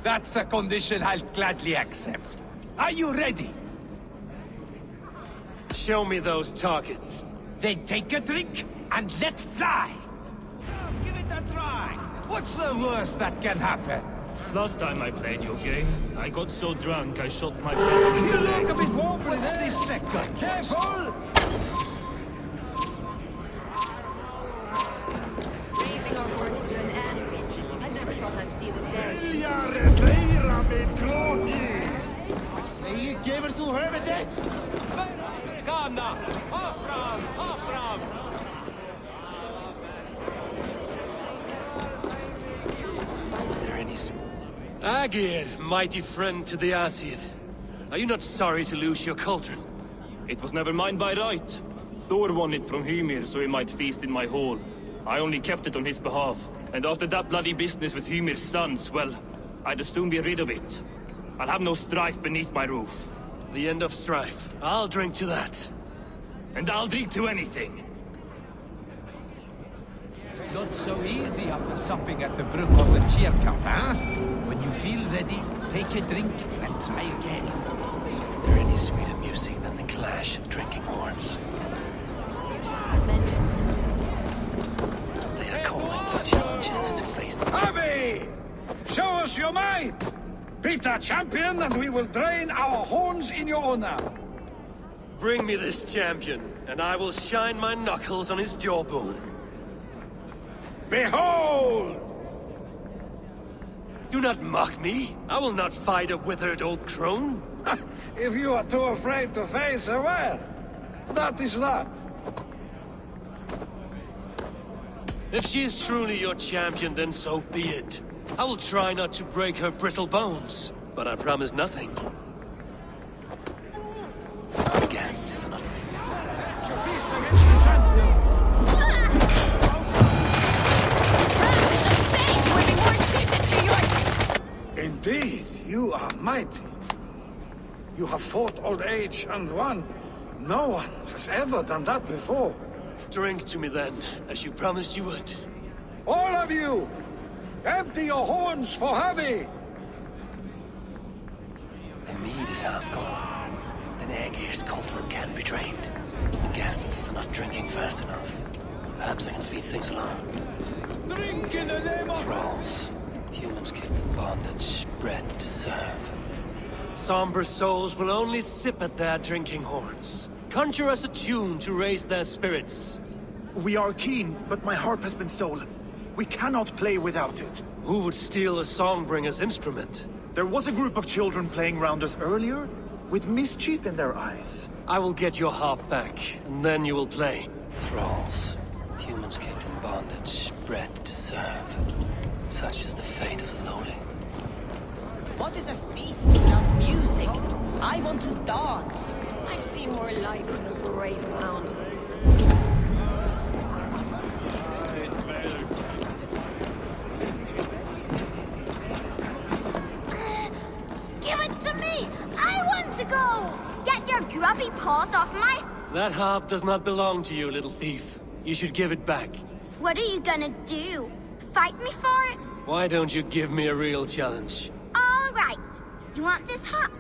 That's a condition I'll gladly accept. Are you ready? Show me those targets. Then take a drink and let fly. Come, give it a try. What's the worst that can happen? Last time I played your game, I got so drunk I shot my brother in You the look a leg. bit wobbly. What's this second? Careful! Raising our horse to an ass. I never thought I'd see the day. Is there any... Agir, mighty friend to the Aesir. Are you not sorry to lose your cauldron? It was never mine by right. Thor won it from Hymir so he might feast in my hall. I only kept it on his behalf. And after that bloody business with Hymir's sons, well, I'd as soon be rid of it. I'll have no strife beneath my roof. The end of strife. I'll drink to that. And I'll drink to anything. Not so easy after supping at the brook of the cheer cup, huh? When you feel ready, take a drink and try again. Is there any sweeter music than the clash of drinking horns? They are calling for challenges to face them. Avi! Show us your might! Beat our champion and we will drain our horns in your honor. Bring me this champion, and I will shine my knuckles on his jawbone. Behold! Do not mock me. I will not fight a withered old crone. If you are too afraid to face her, well, that is that. If she is truly your champion, then so be it. I will try not to break her brittle bones, but I promise nothing. The guests are not... Your piece against the champion. Indeed, you are mighty. You have fought old age and won. No one has ever done that before. Drink to me then, as you promised you would. All of you! Empty your horns for Havi! The mead is half gone. An Aegir's cauldron can be drained. The guests are not drinking fast enough. Perhaps I can speed things along. Drink in the name of... Thralls. Humans kept in bondage, bred to serve. Somber souls will only sip at their drinking horns. Conjure us a tune to raise their spirits. We are keen, but my harp has been stolen. We cannot play without it. Who would steal a songbringer's instrument? There was a group of children playing round us earlier, with mischief in their eyes. I will get your harp back, and then you will play. Thralls. Humans kept in bondage, bred to serve. Such is the fate of the lowly. What is a feast without music? I want to dance. I've seen more life in a brave mound. Give it to me! I want to go! Get your grubby paws off my... That harp does not belong to you, little thief. You should give it back. What are you gonna do? Fight me for it? Why don't you give me a real challenge? All right. You want this harp?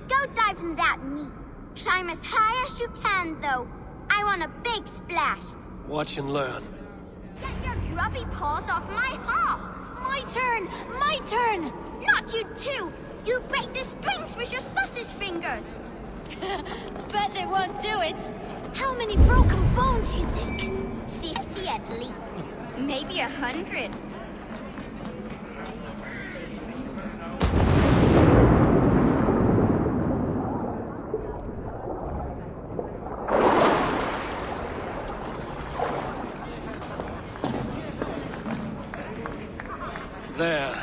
Go dive in that meat. Climb as high as you can, though. I want a big splash. Watch and learn. Get your grubby paws off my harp! My turn! My turn! Not you too! You'll break the strings with your sausage fingers! Bet they won't do it. How many broken bones, you think? 50 at least. Maybe 100. There.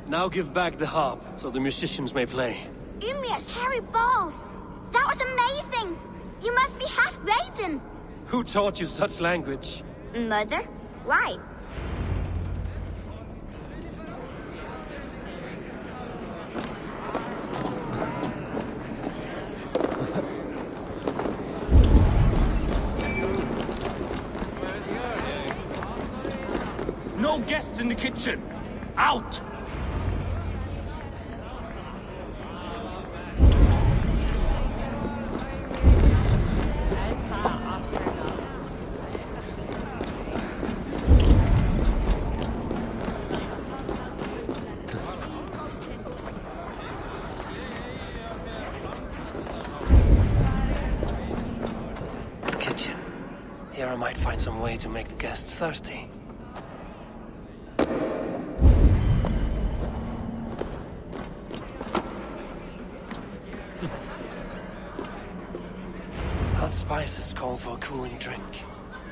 Now give back the harp, so the musicians may play. Ymir's hairy balls! That was amazing! You must be half raven! Who taught you such language? Mother? Why? No guests in the kitchen! Out! there I might find some way to make the guests thirsty. Hot spices call for a cooling drink.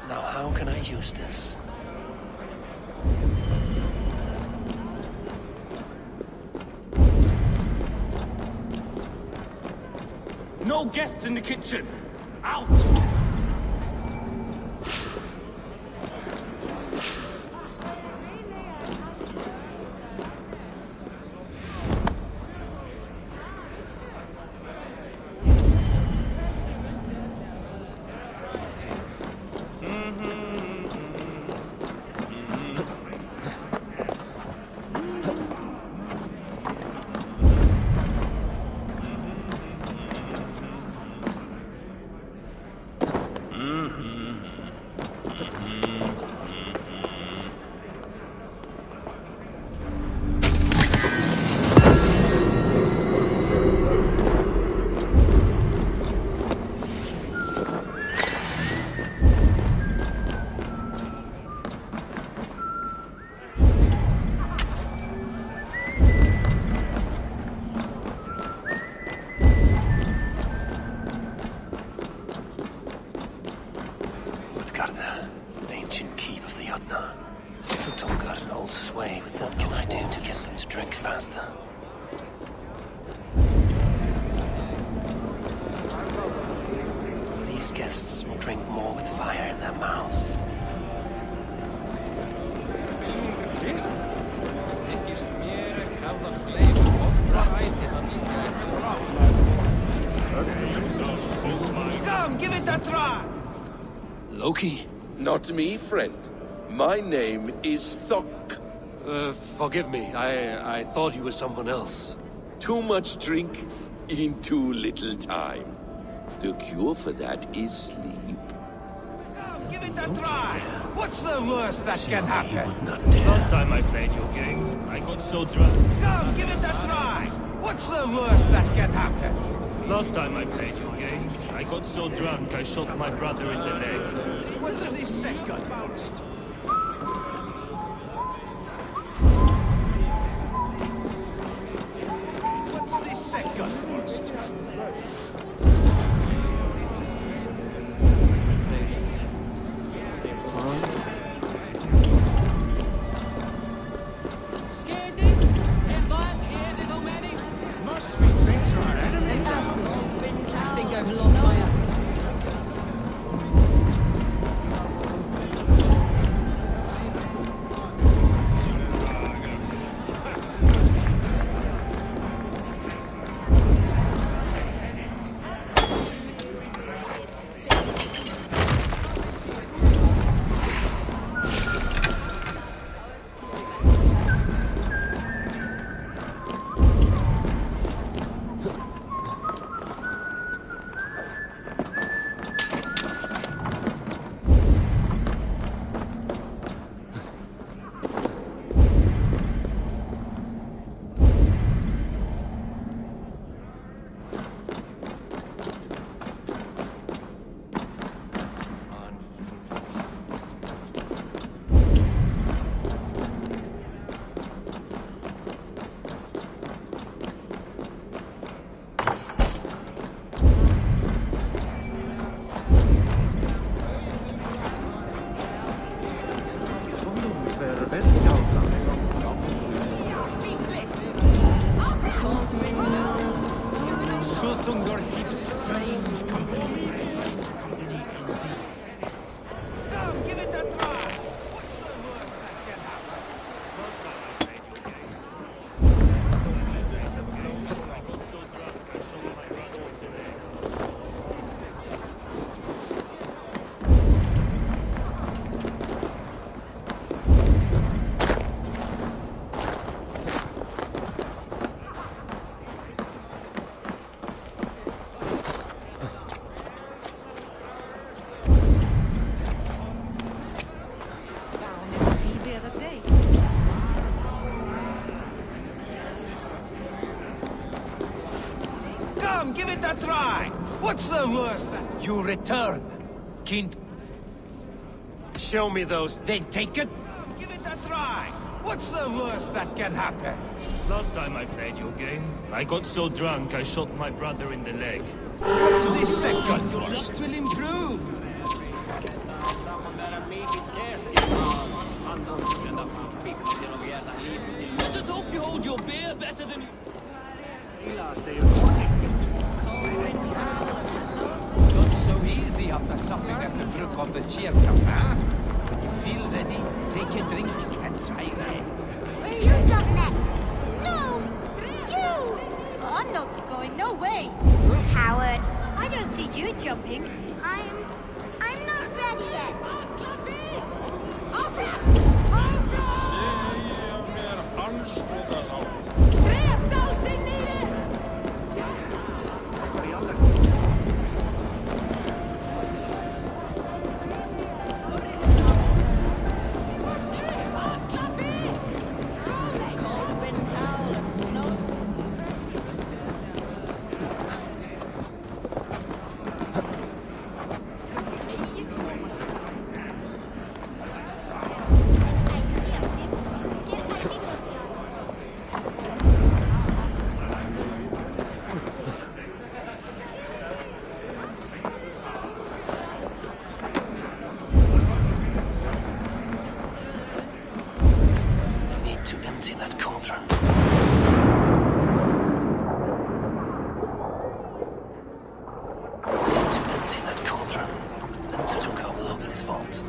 Now how can I use this? No guests in the kitchen! Out! What can I do to get them to drink faster? These guests will drink more with fire in their mouths. Come, give it a try! Loki? Not me, friend. My name is Thok. Forgive me. I thought he was someone else. Too much drink in too little time. The cure for that is sleep. Come, give it a try! What's the worst that can happen? Last time I played your game, I got so drunk. Come, give it a try! What's the worst that can happen? Last time I played your game, I got so drunk I shot my brother in the leg. What's the second worst? What's the second worst? Must we drinks our enemies? I think I've lost my appetite. Sutungur keeps strange company. Come, give it a try! What's the worst that can happen? Come, give it a try! What's the worst that... You return, Kind... Show me those. Then take it. Give it a try. What's the worst that can happen? Last time I played your game, I got so drunk I shot my brother in the leg. What's the second worst? Will improve. Let us hope you hold your beer better than you. Not so easy after supping at the brook of the cheer cup, huh? When you feel ready, take a drink and try again. You jump next. No! You! I'm not going, no way. Coward. I don't see you jumping. I'm not ready yet. Cold wind towel and snow. Need to empty that cauldron. Need to empty that cauldron. Then Tutunka will open his vault.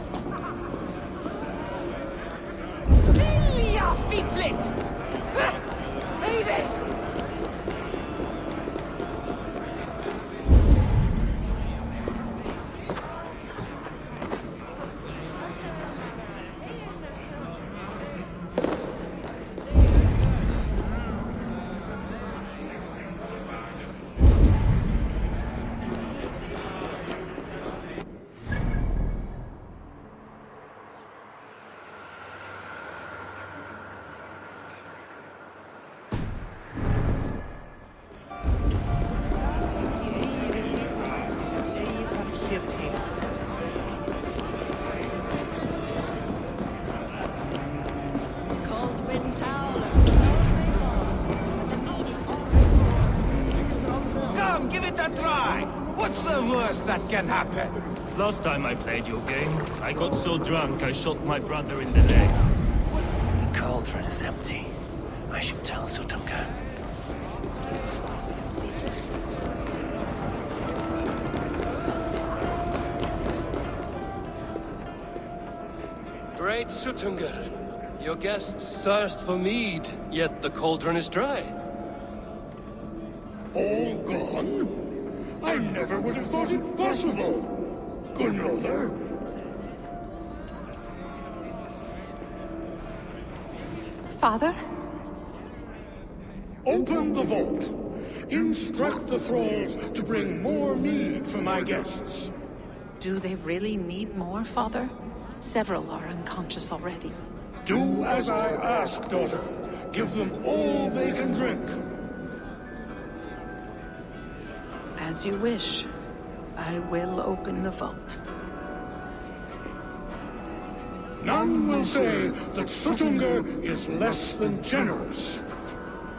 Cold wind towel and snow. Come, give it a try. What's the worst that can happen? Last time I played your game, I got so drunk I shot my brother in the leg. The cauldron is empty. I should tell Sutunka. Great Sutunga. Your guests thirst for mead, yet the cauldron is dry. All gone? I never would have thought it possible. Gunrother? Father? Open the vault. Instruct the thralls to bring more mead for my guests. Do they really need more, Father? Several are unconscious already. Do as I ask, daughter. Give them all they can drink. As you wish. I will open the vault. None will say that Sutunga is less than generous.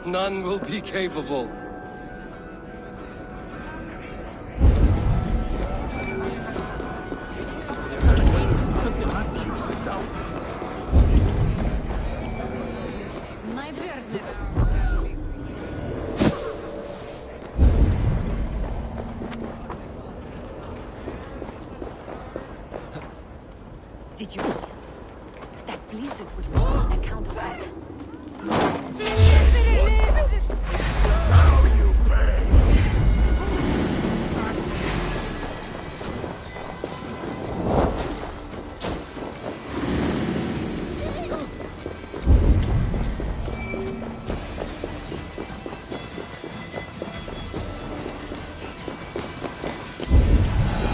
None will be capable. My burden. Did you... That blizzard was working the counterset. Now you pay.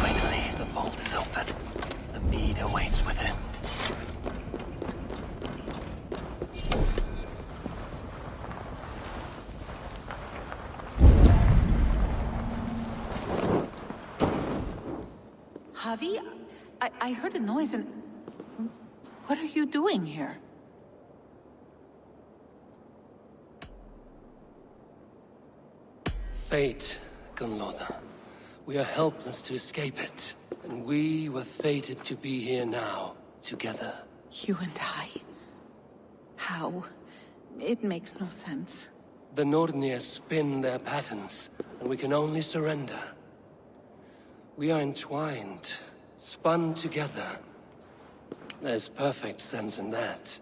Finally, the vault is open. The mead awaits within. Javi? I heard a noise and... What are you doing here? Fate, Gunlotha. We are helpless to escape it. And we were fated to be here now, together. You and I? How? It makes no sense. The Nordnir spin their patterns, and we can only surrender. We are entwined, spun together. There's perfect sense in that.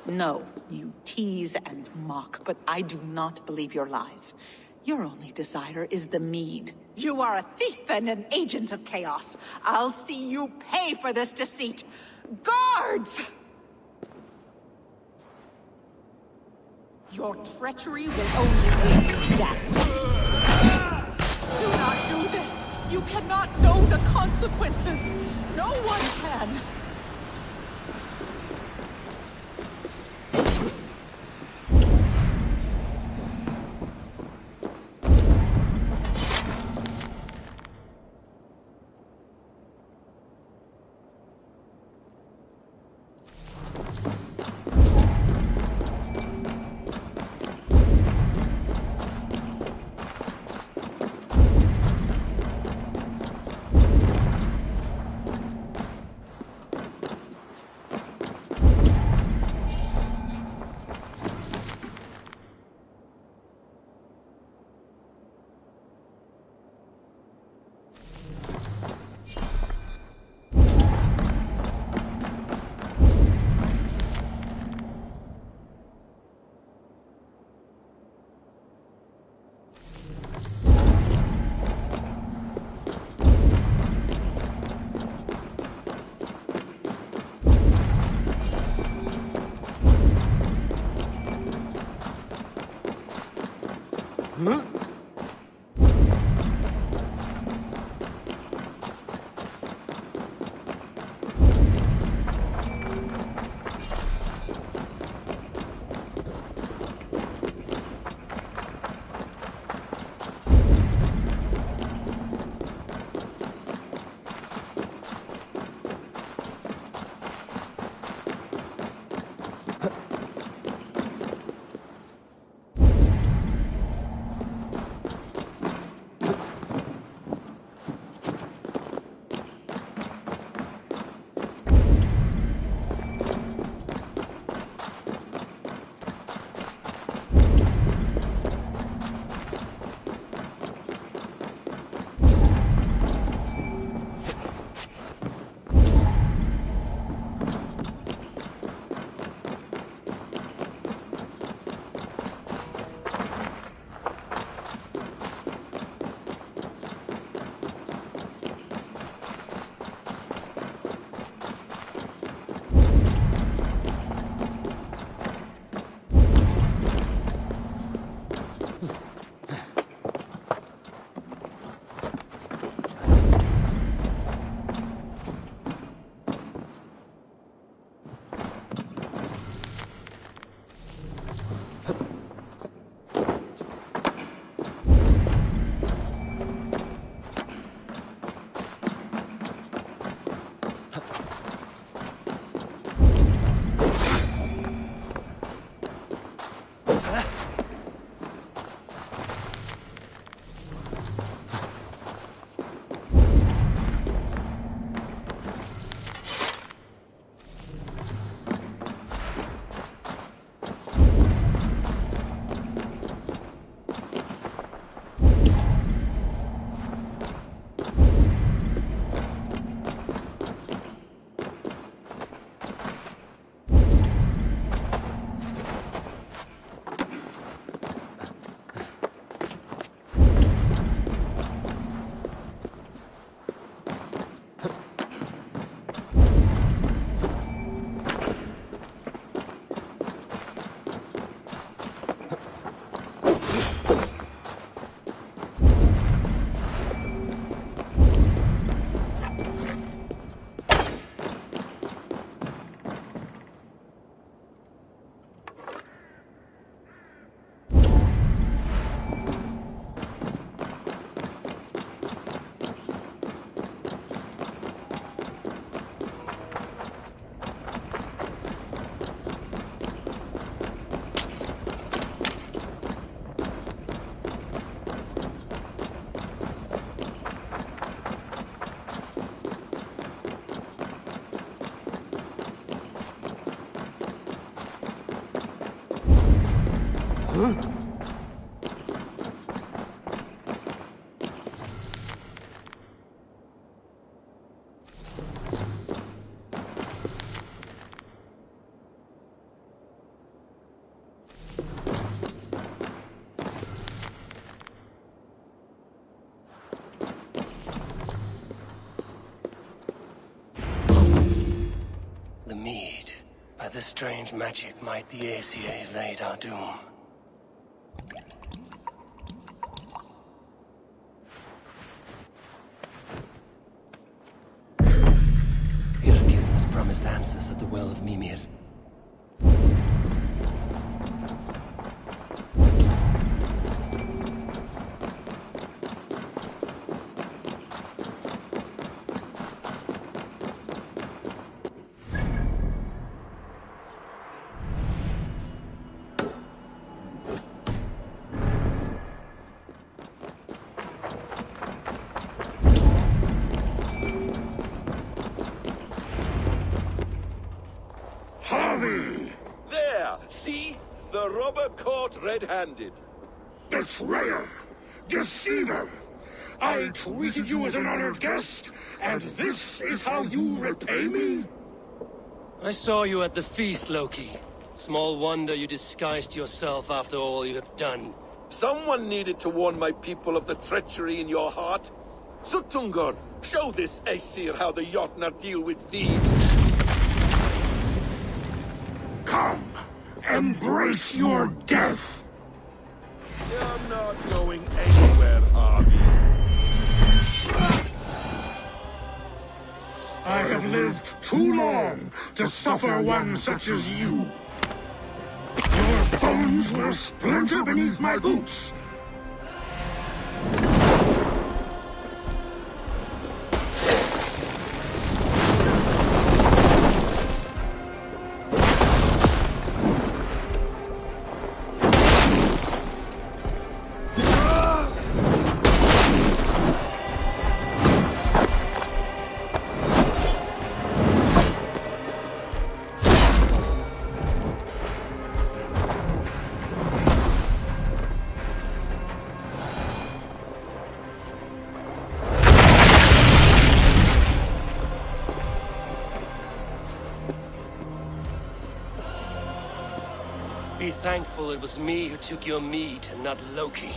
No, you tease and mock, but I do not believe your lies. Your only desire is the mead. You are a thief and an agent of chaos. I'll see you pay for this deceit. Guards! Your treachery will only bring you death. Do not do this! You cannot know the consequences! No one can! The mead. By this strange magic might the Assasi evade our doom. Birgit has promised answers at the Well of Mimir. There! See? The robber caught red-handed. Betrayer! Deceiver! I treated you as an honored guest, and this is how you repay me? I saw you at the feast, Loki. Small wonder you disguised yourself after all you have done. Someone needed to warn my people of the treachery in your heart. Suttungr, show this Aesir how the Jotnar deal with thieves. Come, embrace your death! You're not going anywhere, Harvey. I have lived too long to suffer one such as you. Your bones will splinter beneath my boots. Be thankful it was me who took your mead and not Loki.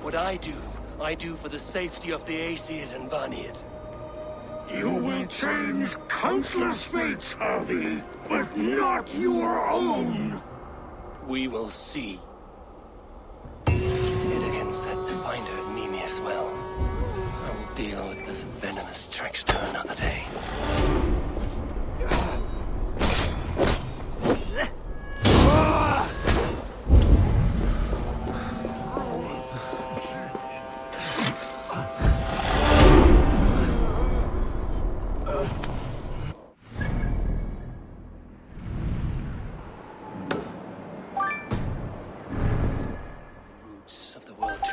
What I do for the safety of the Aesir and Vanir. You will change countless fates, Harvey, but not your own. We will see. Idagin said to find her at Mimir's well. I will deal with this venomous trickster another day.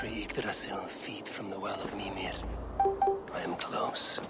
Yggdrasil feed from the Well of Mimir. I am close.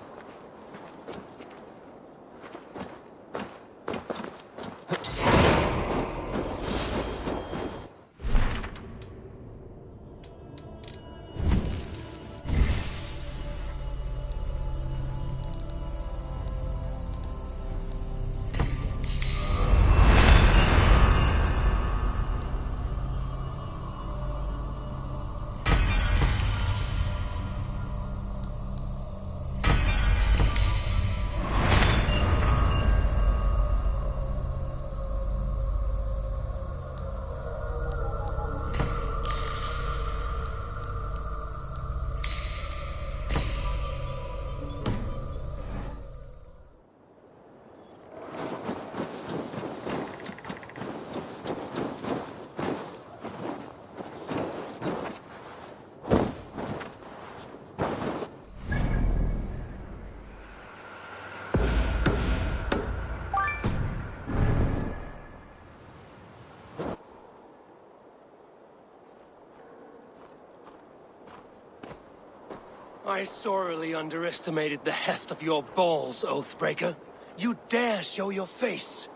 I sorely underestimated the heft of your balls, Oathbreaker. You dare show your face!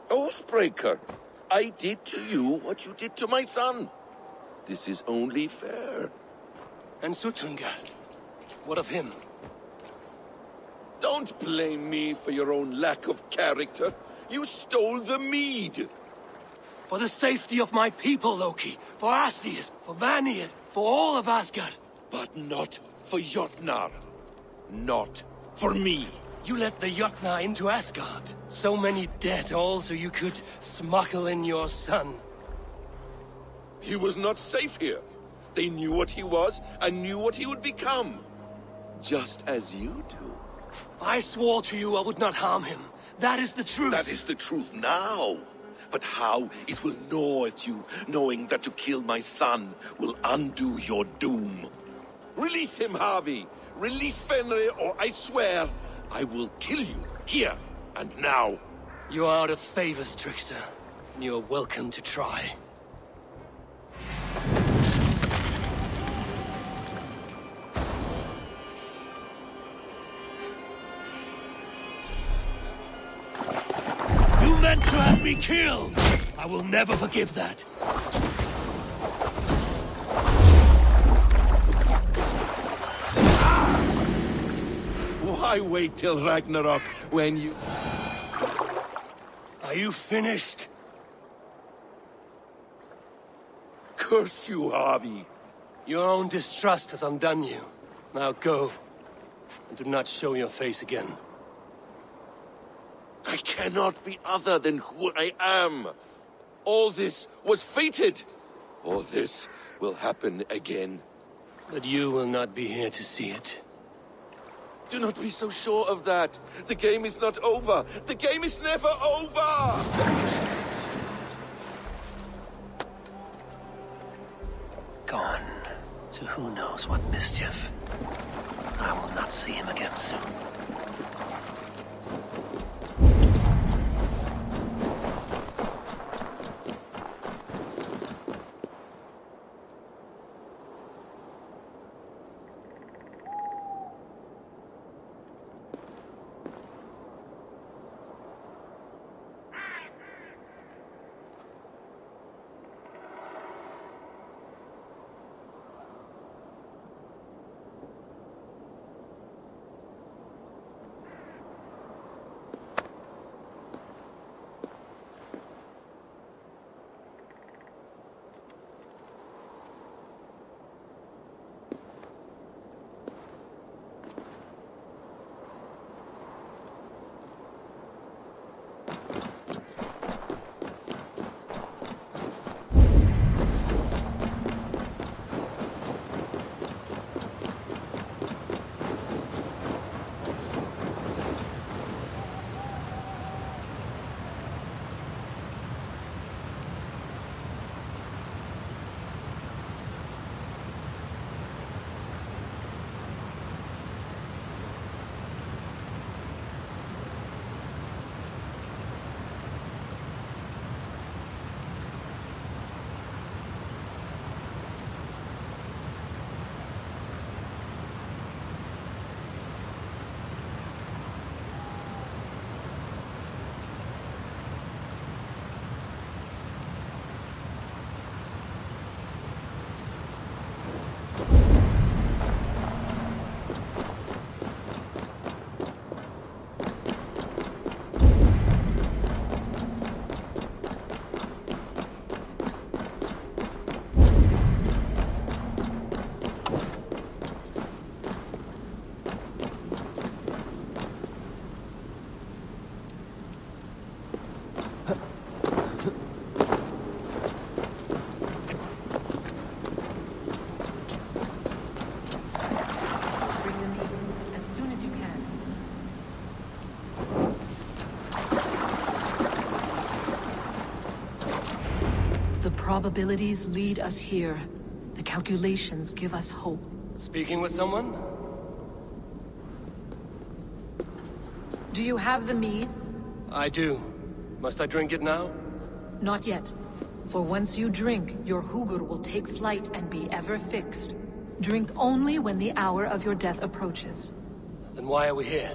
Oathbreaker? I did to you what you did to my son. This is only fair. And Sutungar? What of him? Don't blame me for your own lack of character. You stole the mead. For the safety of my people, Loki. For Asir, for Vanir, for all of Asgard. But not for Jotnar. Not for me. You let the Jotnar into Asgard. So many dead, all so you could smuggle in your son. He was not safe here. They knew what he was and knew what he would become. Just as you do. I swore to you I would not harm him. That is the truth. That is the truth now. But how it will gnaw at you, knowing that to kill my son will undo your doom. Release him, Harvey. Release Fenrir, or I swear, I will kill you, here and now. You are out of favors, trickster. You are welcome to try. You meant to have me killed! I will never forgive that. Why wait till Ragnarok when you... Are you finished? Curse you, Harvey. Your own distrust has undone you. Now go, and do not show your face again. I cannot be other than who I am. All this was fated. All this will happen again. But you will not be here to see it. Do not be so sure of that. The game is not over. The game is never over! Gone to who knows what mischief. I will not see him again soon. Probabilities lead us here. The calculations give us hope. Speaking with someone? Do you have the mead? I do. Must I drink it now? Not yet. For once you drink, your Hugur will take flight and be ever fixed. Drink only when the hour of your death approaches. Then why are we here?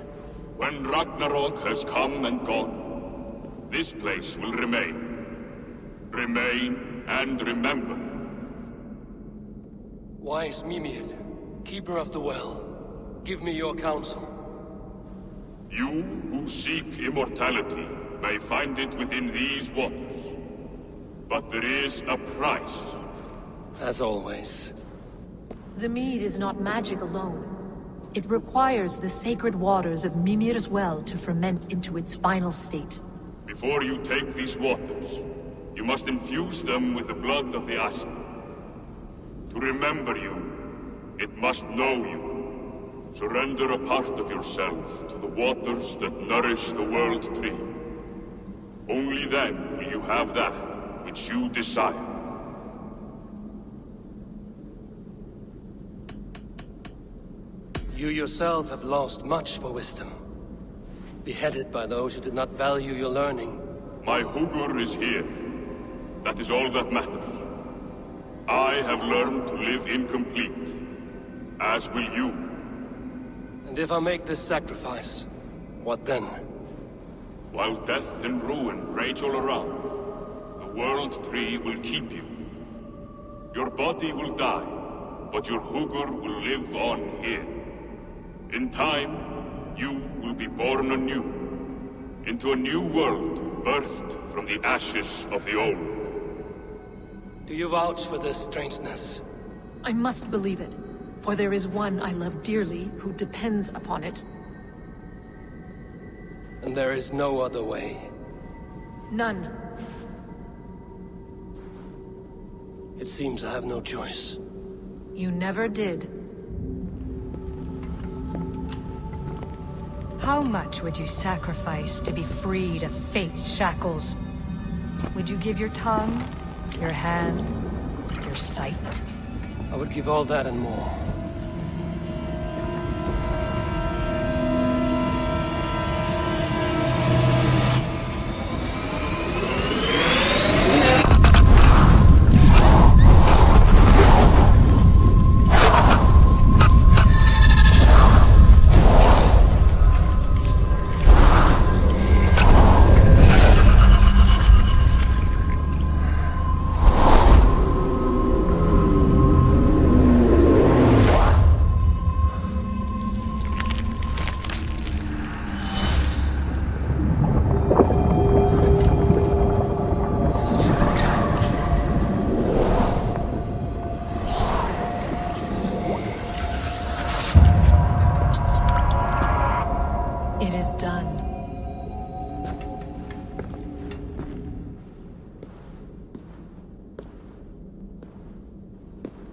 When Ragnarok has come and gone, this place will remain. Remain and remember. Wise Mimir, keeper of the well, give me your counsel. You who seek immortality may find it within these waters. But there is a price. As always. The mead is not magic alone. It requires the sacred waters of Mimir's well to ferment into its final state. Before you take these waters, you must infuse them with the blood of the Assasi. To remember you, it must know you. Surrender a part of yourself to the waters that nourish the World Tree. Only then will you have that which you desire. You yourself have lost much for wisdom. Beheaded by those who did not value your learning. My Hugur is here. That is all that matters. I have learned to live incomplete, as will you. And if I make this sacrifice, what then? While death and ruin rage all around, the World Tree will keep you. Your body will die, but your Hugur will live on here. In time, you will be born anew, into a new world birthed from the ashes of the old. Do you vouch for this strangeness? I must believe it, for there is one I love dearly who depends upon it. And there is no other way. None. It seems I have no choice. You never did. How much would you sacrifice to be freed of fate's shackles? Would you give your tongue, your hand, your sight? I would give all that and more.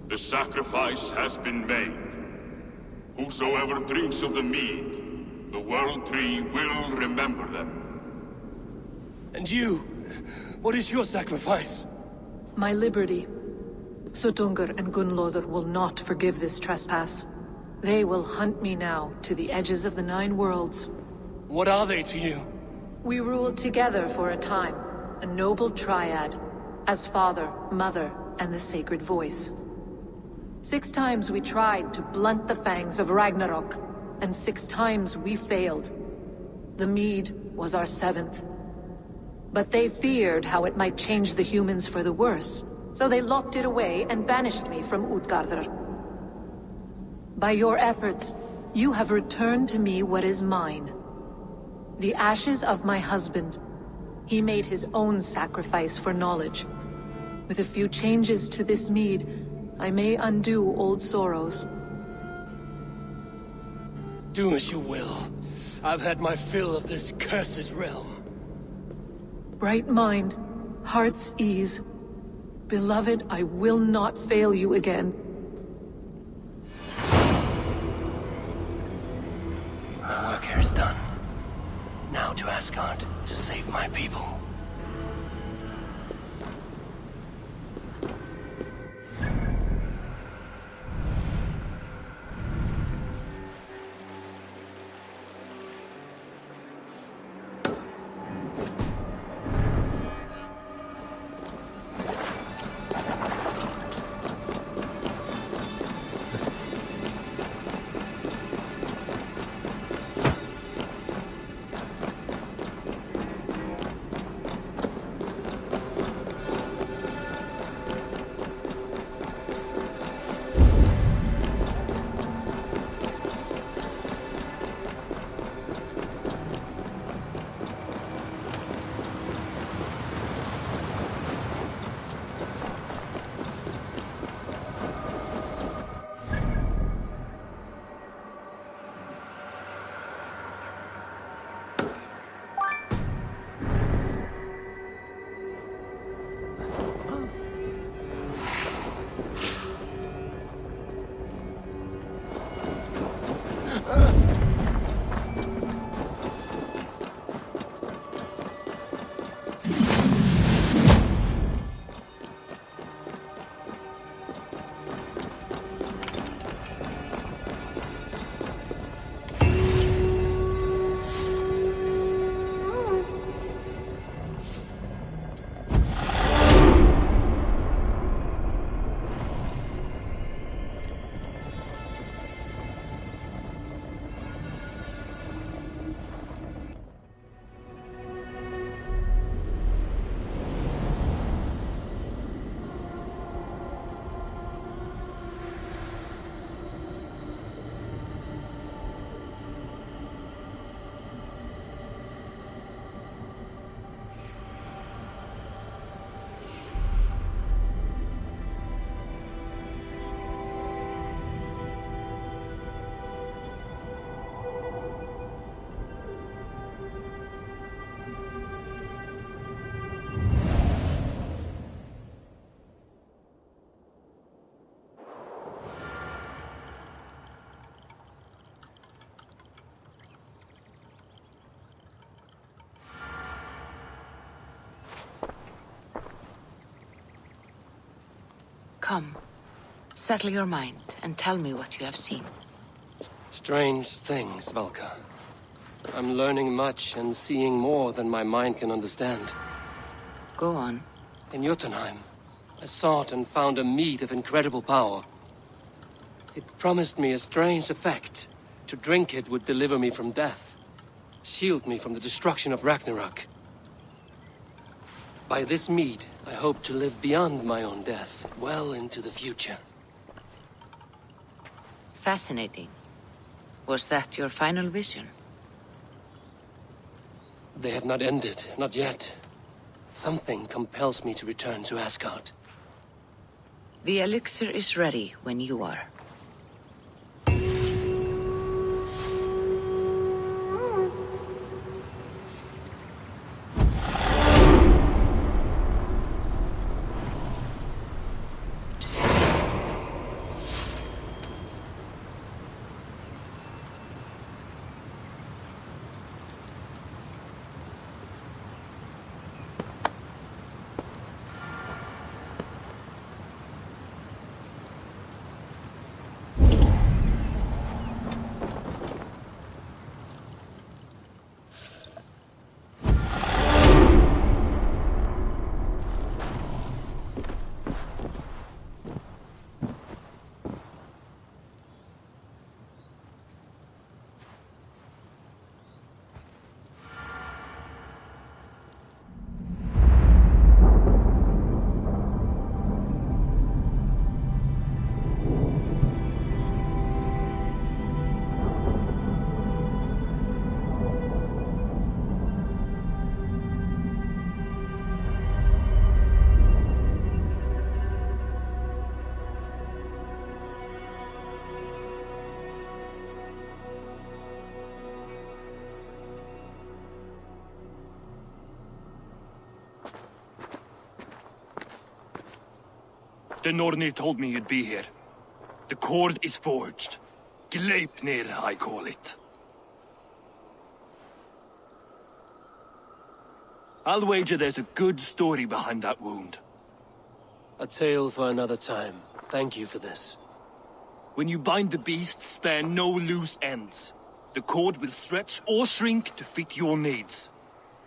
The sacrifice has been made. Whosoever drinks of the mead, the World Tree will remember them. And you? What is your sacrifice? My liberty. Sutungur and Gunlother will not forgive this trespass. They will hunt me now to the edges of the 9 worlds. What are they to you? We ruled together for a time, a noble triad, as father, mother, and the sacred voice. 6 times we tried to blunt the fangs of Ragnarok, and 6 times we failed. The mead was our 7th. But they feared how it might change the humans for the worse, so they locked it away and banished me from Utgardr. By your efforts, you have returned to me what is mine. The ashes of my husband. He made his own sacrifice for knowledge. With a few changes to this mead, I may undo old sorrows. Do as you will. I've had my fill of this cursed realm. Bright mind, heart's ease. Beloved, I will not fail you again. My work here is done. Now to Asgard to save my people. Come. Settle your mind and tell me what you have seen. Strange things, Valka. I'm learning much and seeing more than my mind can understand. Go on. In Jotunheim, I sought and found a mead of incredible power. It promised me a strange effect. To drink it would deliver me from death, shield me from the destruction of Ragnarok. By this mead, I hope to live beyond my own death, well into the future. Fascinating. Was that your final vision? They have not ended, not yet. Something compels me to return to Asgard. The elixir is ready when you are. The Nornir told me you'd be here. The cord is forged. Gleipnir, I call it. I'll wager there's a good story behind that wound. A tale for another time. Thank you for this. When you bind the beast, spare no loose ends. The cord will stretch or shrink to fit your needs.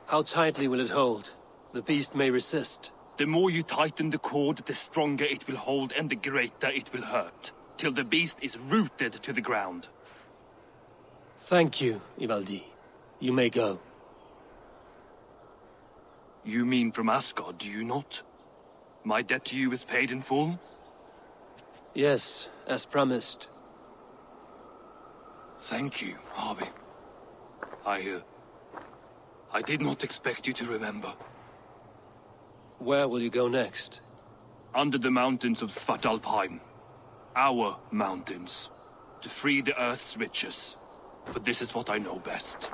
How tightly will it hold? The beast may resist. The more you tighten the cord, the stronger it will hold and the greater it will hurt, till the beast is rooted to the ground. Thank you, Ivaldi. You may go. You mean from Asgard, do you not? My debt to you is paid in full? Yes, as promised. Thank you, Harvey. I did not expect you to remember. Where will you go next? Under the mountains of Svartalfheim. Our mountains. To free the Earth's riches. For this is what I know best.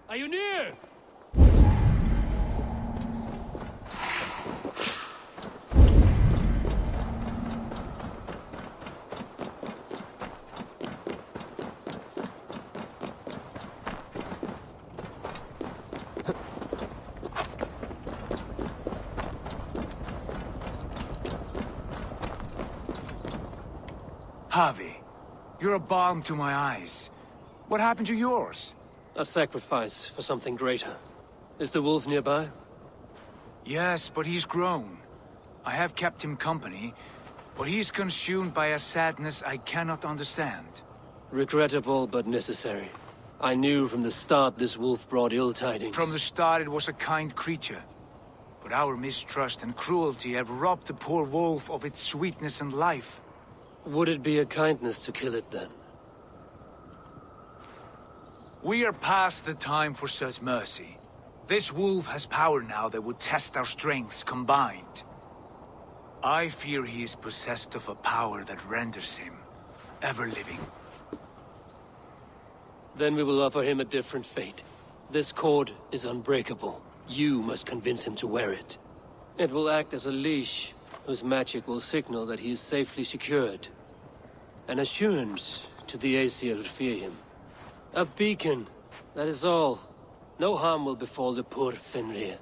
Are you near? Harvey, you're a balm to my eyes. What happened to yours? A sacrifice for something greater. Is the wolf nearby? Yes, but he's grown. I have kept him company, but he's consumed by a sadness I cannot understand. Regrettable, but necessary. I knew from the start this wolf brought ill tidings. From the start it was a kind creature. But our mistrust and cruelty have robbed the poor wolf of its sweetness and life. Would it be a kindness to kill it then? We are past the time for such mercy. This wolf has power now that would test our strengths combined. I fear he is possessed of a power that renders him ever-living. Then we will offer him a different fate. This cord is unbreakable. You must convince him to wear it. It will act as a leash, whose magic will signal that he is safely secured. An assurance to the Aesir who fear him. A beacon, that is all. No harm will befall the poor Fenrir.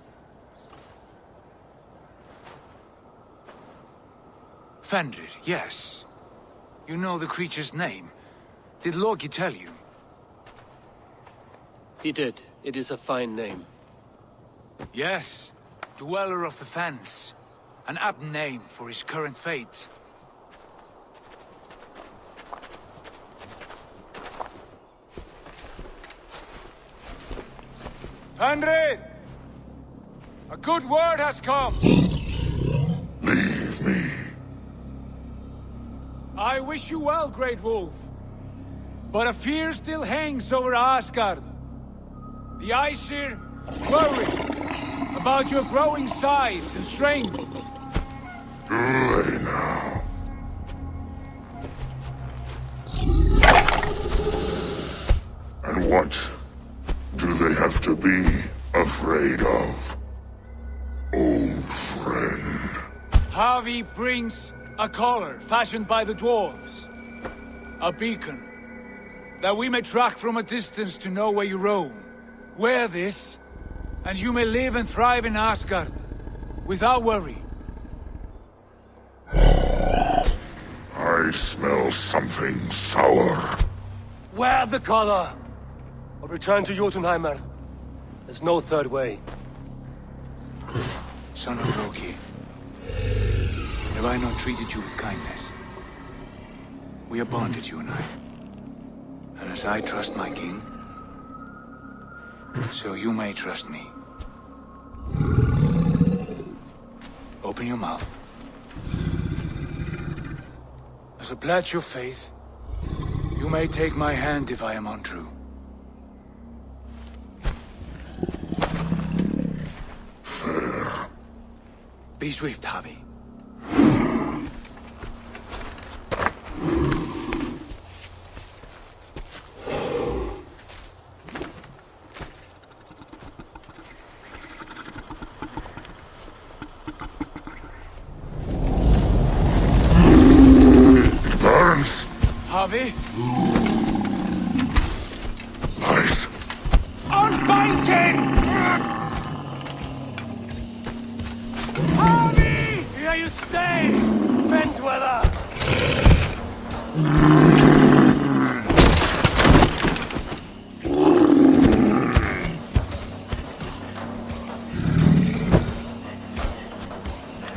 Fenrir, yes. You know the creature's name. Did Loki tell you? He did. It is a fine name. Yes. Dweller of the Fens. An apt name for his current fate. Fenrir! A good word has come! Leave me. I wish you well, Great Wolf. But a fear still hangs over Asgard. The Aesir worry about your growing size and strength. Do they now? And what do they have to be afraid of? Old friend. Harvey brings a collar fashioned by the dwarves. A beacon, that we may track from a distance to know where you roam. Wear this, and you may live and thrive in Asgard, without worry. I smell something sour. Wear the collar! Or return to Jotunheimer. There's no third way. Son of Loki, have I not treated you with kindness? We are bonded, you and I. And as I trust my king, so you may trust me. Open your mouth. As a pledge of faith, you may take my hand if I am untrue. Fair. Be swift, Harvey. Harvey? Nice. Unbind him! Harvey! Here you stay, Fen Dweller!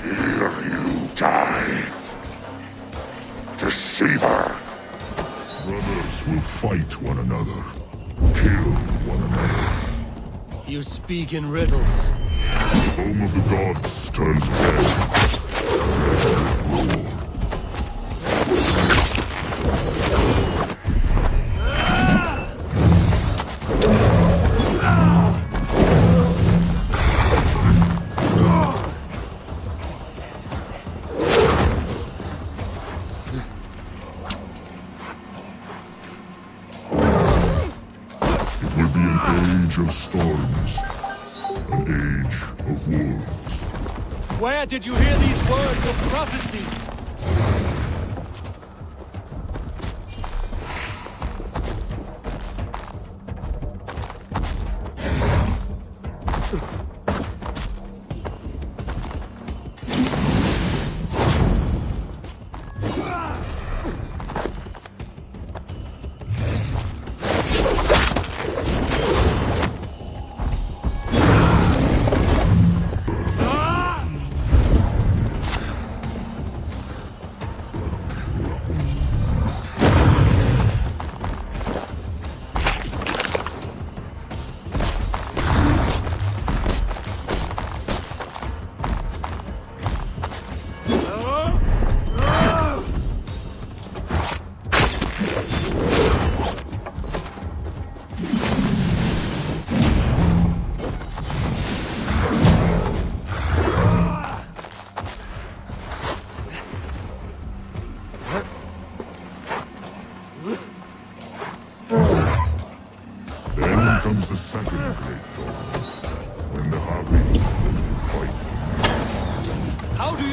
Here you die. Deceiver. Brothers will fight one another, kill one another. You speak in riddles. Home of the gods turns dead. Roar. Of storms, an age of wolves. Where did you hear these words of prophecy?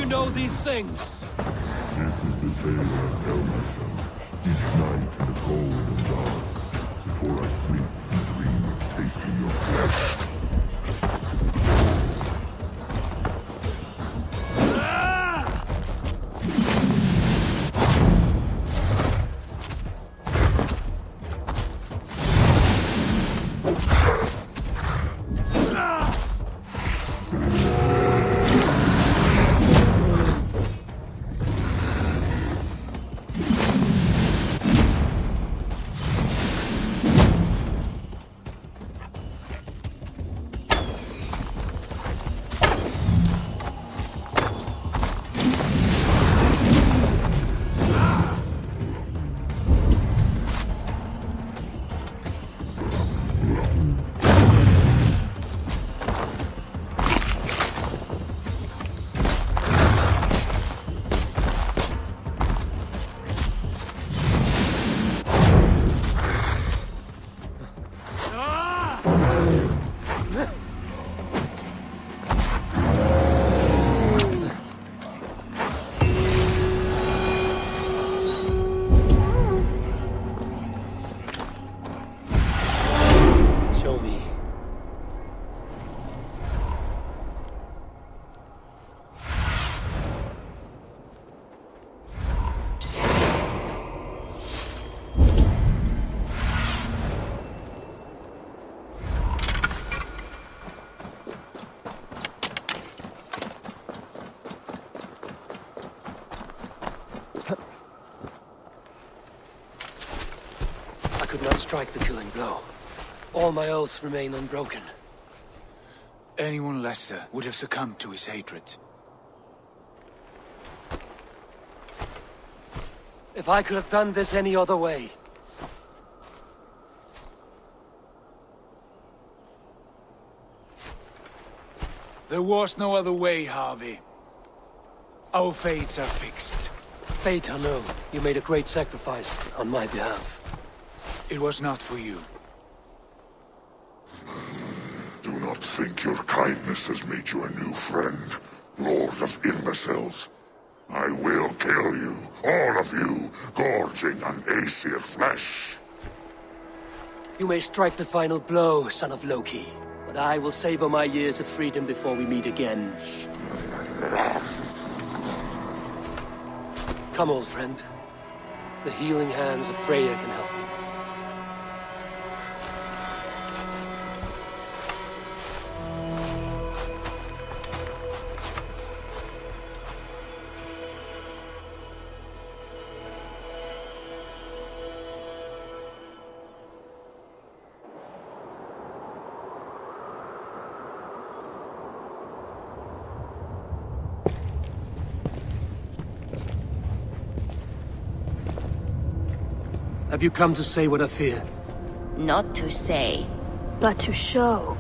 you know these things? This is the tale I tell myself each night in the cold and dark, before I sleep and dream of tasting your flesh. I could not strike the killing blow. All my oaths remain unbroken. Anyone lesser would have succumbed to his hatred. If I could have done this any other way. There was no other way, Harvey. Our fates are fixed. Fate, I know. You made a great sacrifice on my behalf. It was not for you. Do not think your kindness has made you a new friend, Lord of Imbeciles. I will kill you, all of you, gorging on Aesir flesh. You may strike the final blow, son of Loki, but I will savor my years of freedom before we meet again. Come, old friend. The healing hands of Freya can help you. Have you come to say what I fear? Not to say, but to show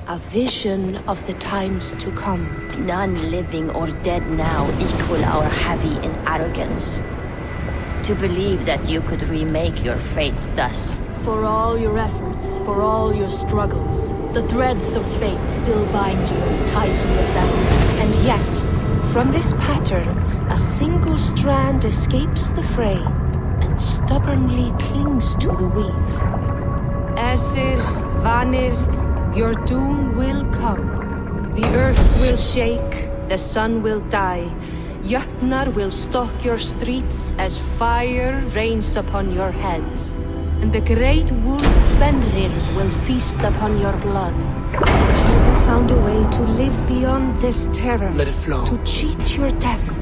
a vision of the times to come. None living or dead now equal our heavy in arrogance. To believe that you could remake your fate thus. For all your efforts, for all your struggles, the threads of fate still bind you as tightly as ever. And yet, from this pattern, a single strand escapes the fray and stubbornly clings to the weave. Aesir, Vanir, your doom will come. The earth will shake, the sun will die. Jötnar will stalk your streets as fire rains upon your heads. And the great wolf Fenrir will feast upon your blood. But you have found a way to live beyond this terror. Let it flow. To cheat your death.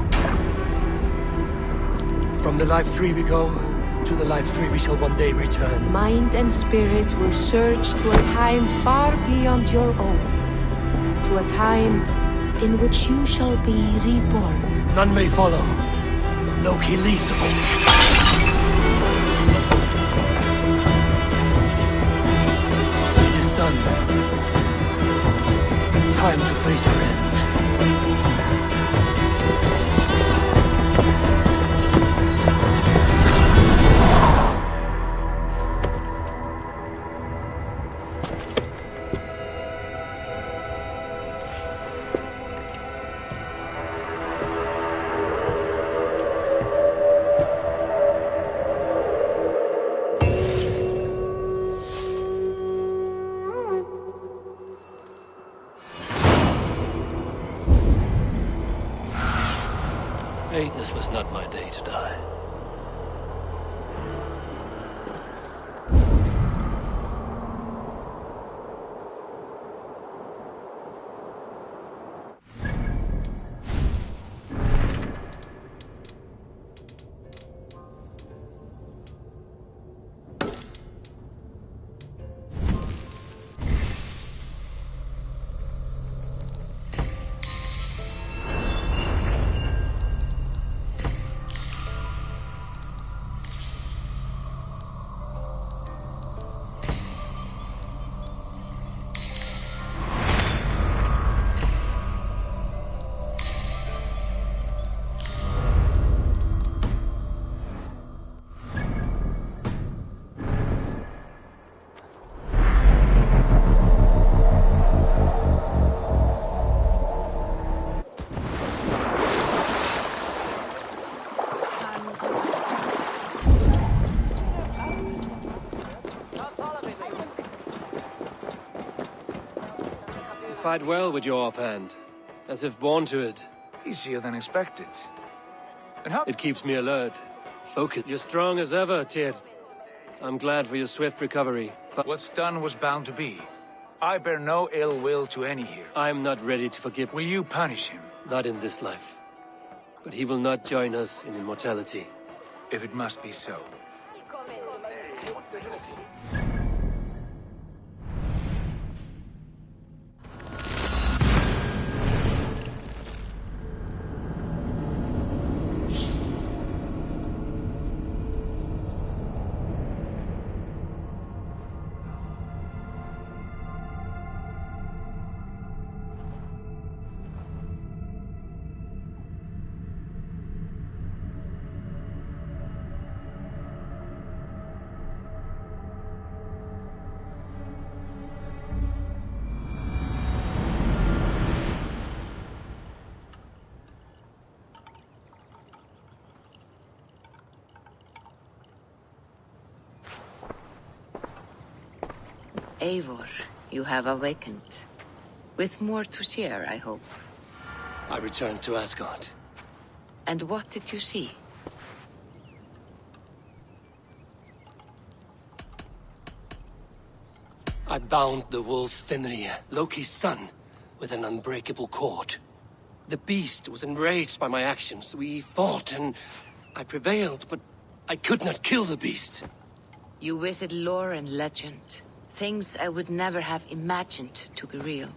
From the life tree we go, to the life tree we shall one day return. Mind and spirit will surge to a time far beyond your own. To a time in which you shall be reborn. None may follow. Loki least of all. It is done. Time to face our end. This was not my day to die. Fight well with your offhand, as if born to it. Easier than expected. And how— It keeps me alert, focused. You're strong as ever, Tyr. I'm glad for your swift recovery, but what's done was bound to be. I bear no ill will to any here. I'm not ready to forgive. Will you punish him? Not in this life. But he will not join us in immortality. If it must be so. Eivor, you have awakened. With more to share, I hope. I returned to Asgard. And what did you see? I bound the wolf Fenrir, Loki's son, with an unbreakable cord. The beast was enraged by my actions. We fought and I prevailed, but I could not kill the beast. You visit lore and legend. Things I would never have imagined to be real.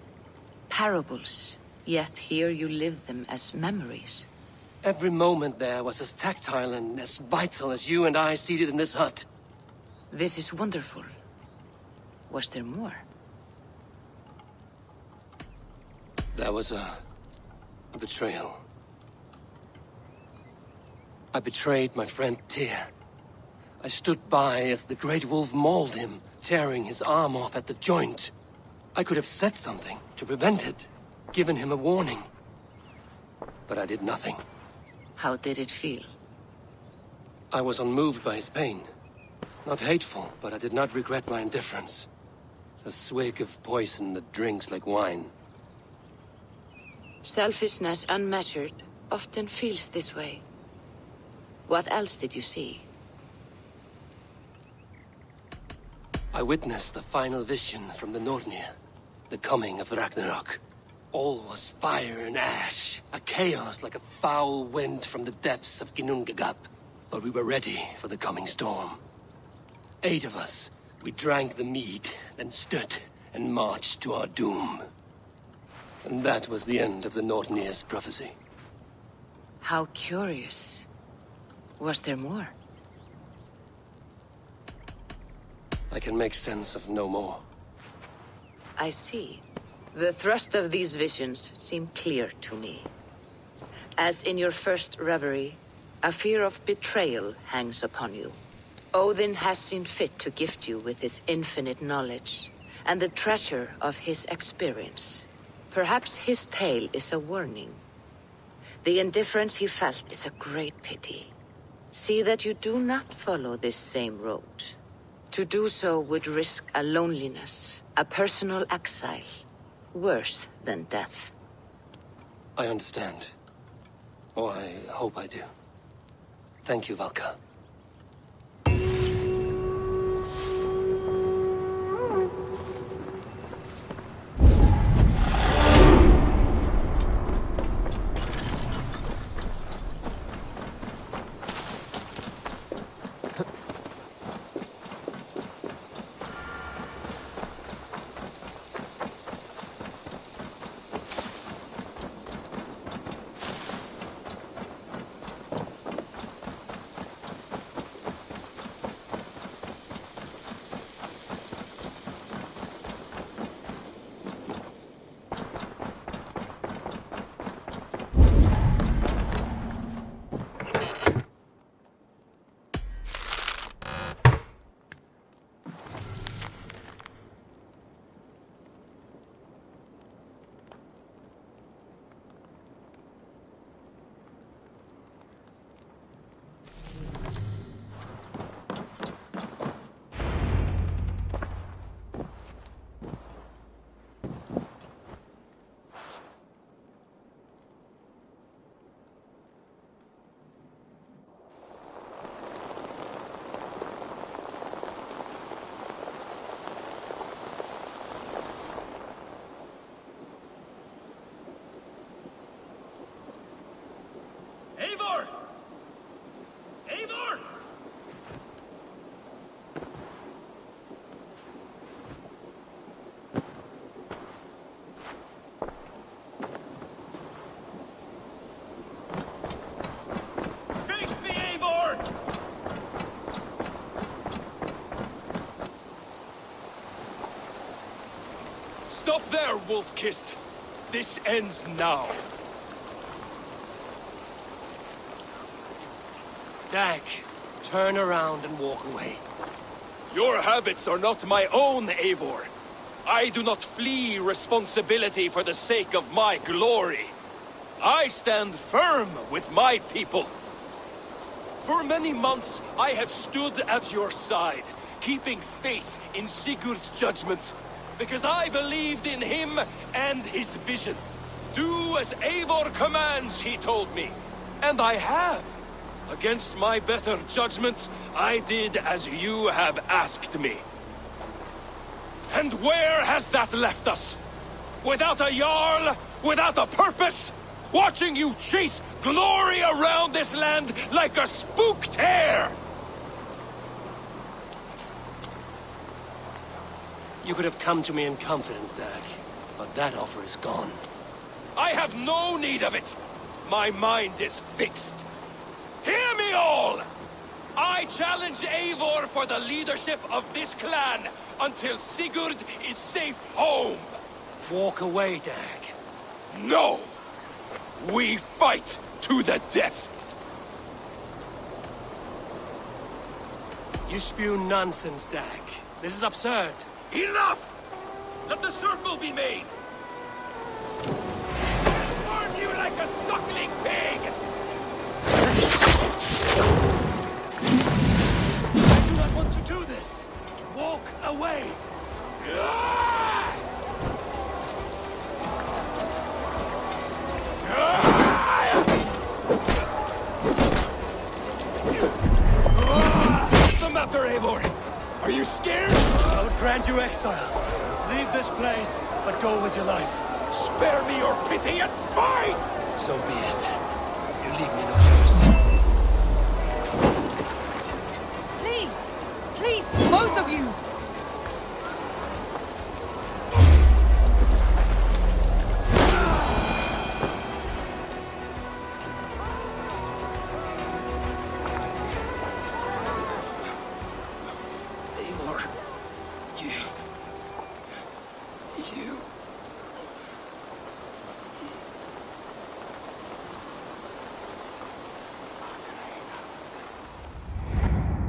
Parables, yet here you live them as memories. Every moment there was as tactile and as vital as you and I seated in this hut. This is wonderful. Was there more? There was a betrayal. I betrayed my friend Tyr. I stood by as the great wolf mauled him, tearing his arm off at the joint. I could have said something to prevent it, given him a warning. But I did nothing. How did it feel? I was unmoved by his pain. Not hateful, but I did not regret my indifference. A swig of poison that drinks like wine. Selfishness unmeasured often feels this way. What else did you see? I witnessed a final vision from the Nornir, the coming of Ragnarok. All was fire and ash, a chaos like a foul wind from the depths of Ginnungagap. But we were ready for the coming storm. 8 of us, we drank the mead, then stood and marched to our doom. And that was the end of the Nornir's prophecy. How curious. Was there more? I can make sense of no more. I see. The thrust of these visions seem clear to me. As in your first reverie, a fear of betrayal hangs upon you. Odin has seen fit to gift you with his infinite knowledge, and the treasure of his experience. Perhaps his tale is a warning. The indifference he felt is a great pity. See that you do not follow this same road. To do so would risk a loneliness, a personal exile, worse than death. I understand. Oh, I hope I do. Thank you, Valka. Eivor! Eivor! Face me, Eivor! Stop there, Wolf-Kissed! This ends now. Dag, turn around and walk away. Your habits are not my own, Eivor. I do not flee responsibility for the sake of my glory. I stand firm with my people. For many months, I have stood at your side, keeping faith in Sigurd's judgment, because I believed in him and his vision. Do as Eivor commands, he told me, and I have. Against my better judgment, I did as you have asked me. And where has that left us? Without a Jarl? Without a purpose? Watching you chase glory around this land like a spooked hare! You could have come to me in confidence, Dag, but that offer is gone. I have no need of it! My mind is fixed. Hear me all! I challenge Eivor for the leadership of this clan until Sigurd is safe home. Walk away, Dag. No! We fight to the death! You spew nonsense, Dag. This is absurd. Enough! Let the circle be made! Burn you like a suckling pig! I do not want to do this! Walk away! What's the matter, Eivor? Are you scared? I would grant you exile. Leave this place, but go with your life. Spare me your pity and fight! So be it. You leave me no choice. Please, both of you! Eivor, you...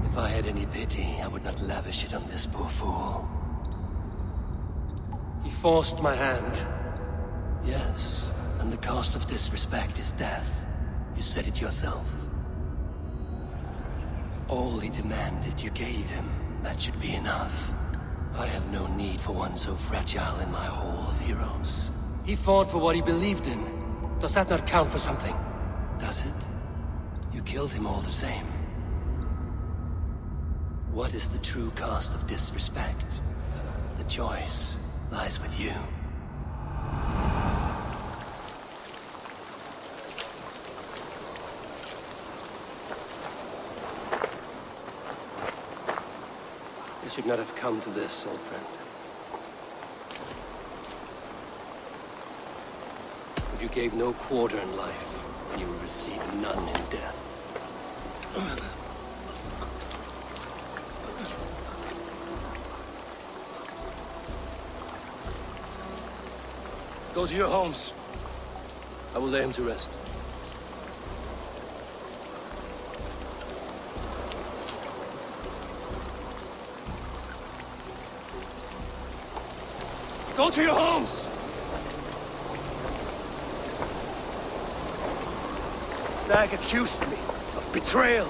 If I had any pity, I would not lavish it on this poor fool. He forced my hand. Yes, and the cost of disrespect is death. You said it yourself. All he demanded, you gave him. That should be enough. I have no need for one so fragile in my hall of heroes. He fought for what he believed in. Does that not count for something? Does it? You killed him all the same. What is the true cost of disrespect? The choice lies with you. You should not have come to this, old friend. But you gave no quarter in life, and you will receive none in death. Go to your homes. I will lay him to rest. Go to your homes! Dag accused me of betrayal.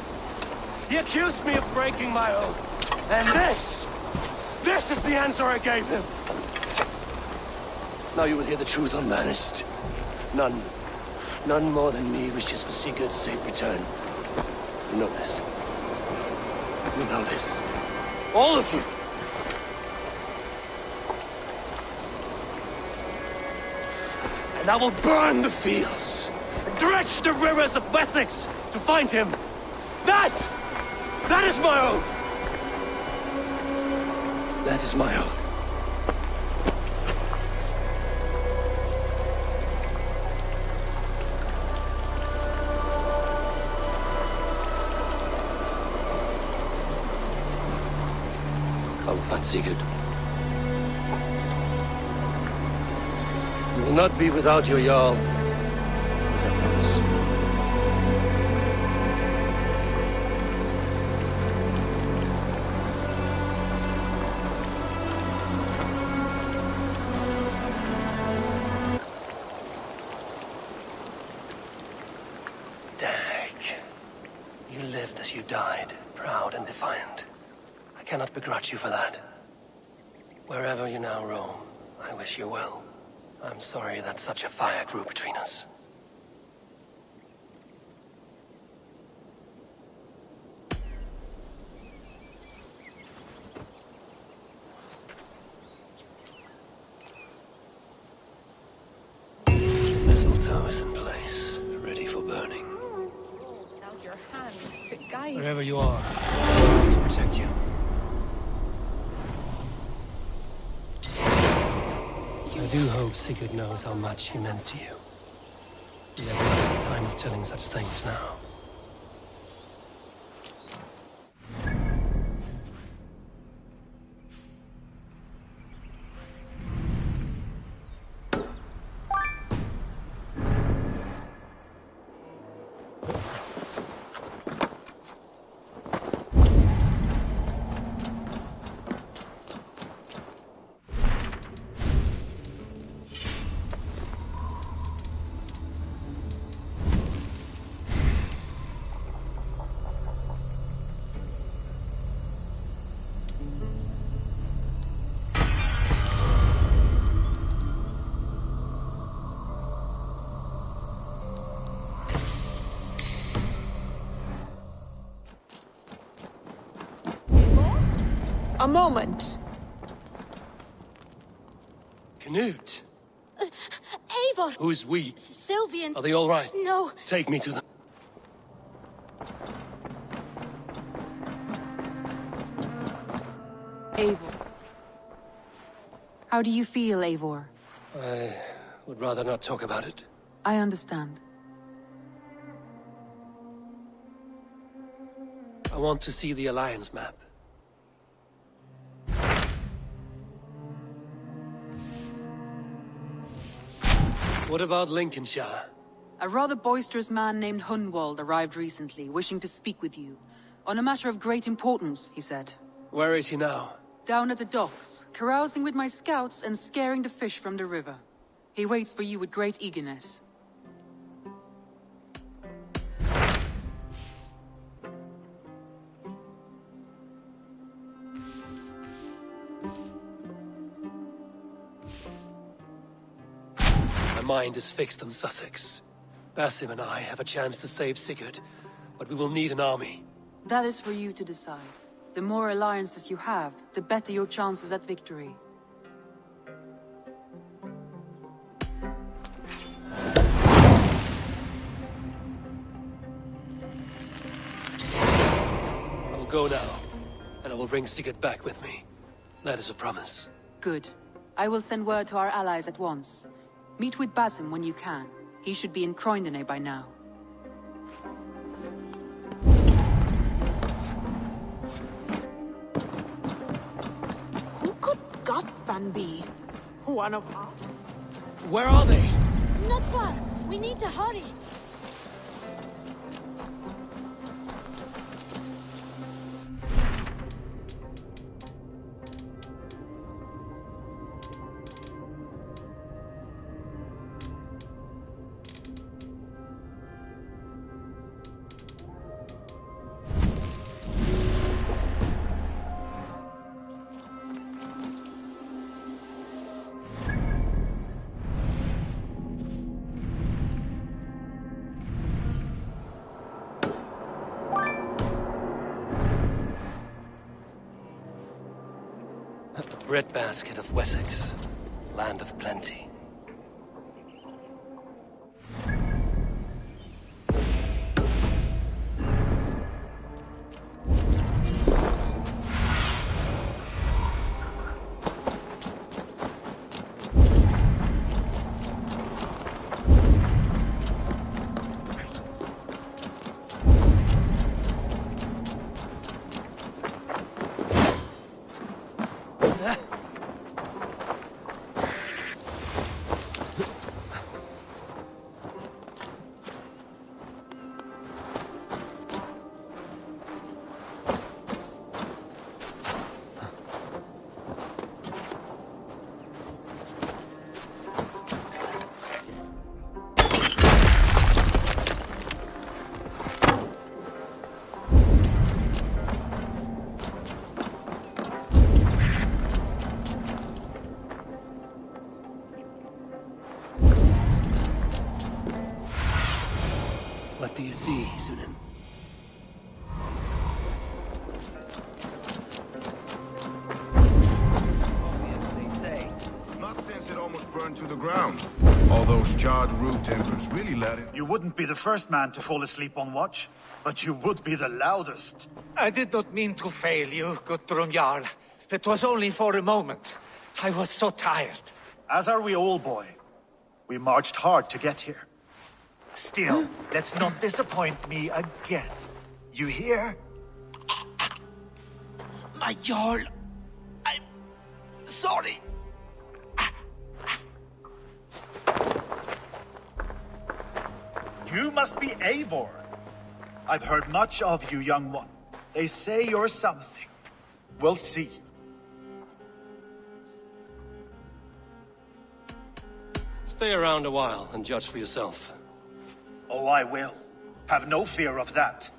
He accused me of breaking my oath. And this is the answer I gave him. Now you will hear the truth unbanished. None more than me wishes for Sigurd's safe return. You know this. You know this. All of you! And I will burn the fields, and dredge the rivers of Wessex to find him. That is my oath! That is my oath. I will find Sigurd. You will not be without your Jarl, as I promise. Dag, you lived as you died, proud and defiant. I cannot begrudge you for that. Wherever you now roam, I wish you well. I'm sorry that such a fire grew between us. Mistletoe is in place, ready for burning. Out your hands to guide. Wherever you are, I'll always protect you. I do hope Sigurd knows how much he meant to you. We have not the time of telling such things now. A moment. Knut! Eivor! Who's we? Sylvian! Are they all right? No. Take me to them. Eivor. How do you feel, Eivor? I would rather not talk about it. I understand. I want to see the Alliance map. What about Lincolnshire? A rather boisterous man named Hunwald arrived recently, wishing to speak with you. On a matter of great importance, he said. Where is he now? Down at the docks, carousing with my scouts and scaring the fish from the river. He waits for you with great eagerness. My mind is fixed on Sussex. Basim and I have a chance to save Sigurd, but we will need an army. That is for you to decide. The more alliances you have, the better your chances at victory. I will go now, and I will bring Sigurd back with me. That is a promise. Good. I will send word to our allies at once. Meet with Basim when you can. He should be in Croydon by now. Who could Gothstan be? One of us? Where are they? Not far. We need to hurry. Breadbasket of Wessex, land of plenty. What do you see, Sunan? Not since it almost burned to the ground. All those charred roof timbers really let it... You wouldn't be the first man to fall asleep on watch, but you would be the loudest. I did not mean to fail you, Guthrum Jarl. It was only for a moment. I was so tired. As are we all, boy. We marched hard to get here. Still, let's not disappoint me again. You hear? My Jarl, I'm sorry. You must be Eivor. I've heard much of you, young one. They say you're something. We'll see. Stay around a while and judge for yourself. Oh, I will. Have no fear of that.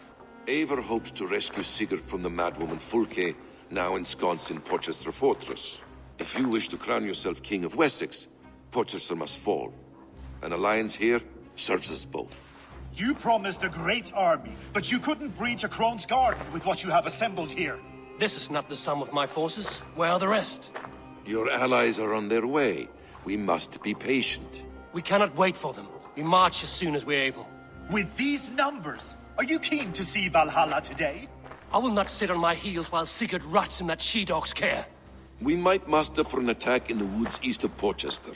Eivor hopes to rescue Sigurd from the madwoman Fulke, now ensconced in Porchester Fortress. If you wish to crown yourself King of Wessex, Porchester must fall. An alliance here serves us both. You promised a great army, but you couldn't breach a Crone's garden with what you have assembled here. This is not the sum of my forces. Where are the rest? Your allies are on their way. We must be patient. We cannot wait for them. We march as soon as we're able. With these numbers, are you keen to see Valhalla today? I will not sit on my heels while Sigurd rots in that she-dog's care. We might muster for an attack in the woods east of Porchester.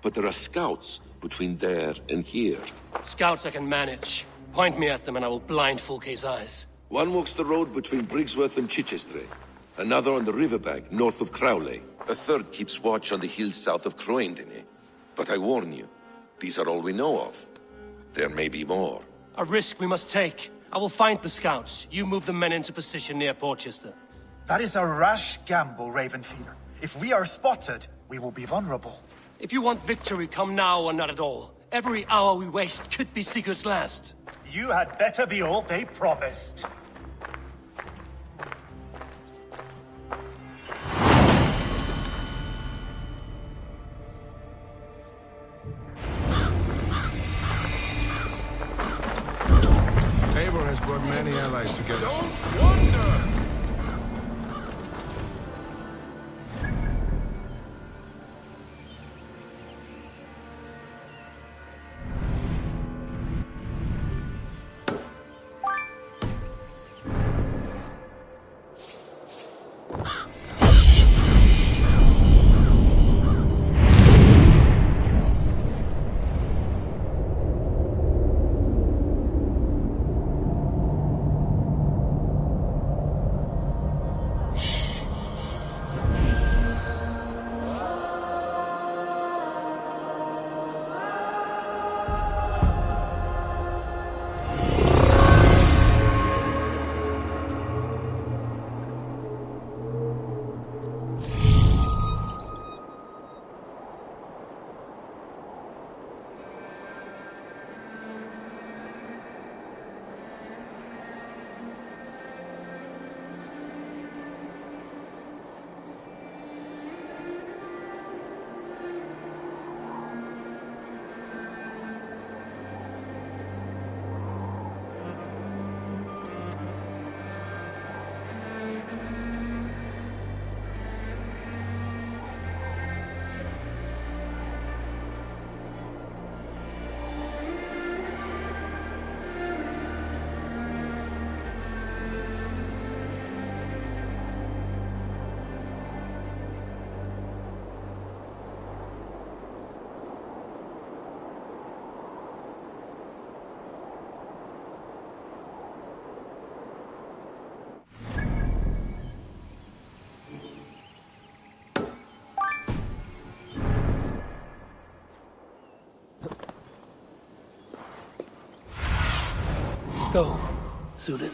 But there are scouts between there and here. Scouts I can manage. Point me at them and I will blind Fulke's eyes. One walks the road between Briggsworth and Chichester. Another on the riverbank north of Crowley. A third keeps watch on the hills south of Croydon. But I warn you, these are all we know of. There may be more. A risk we must take. I will find the scouts. You move the men into position near Porchester. That is a rash gamble, Ravenfeeder. If we are spotted, we will be vulnerable. If you want victory, come now or not at all. Every hour we waste could be Sigurd's last. You had better be all they promised. has brought many allies together. Don't wonder! Go, Zulin.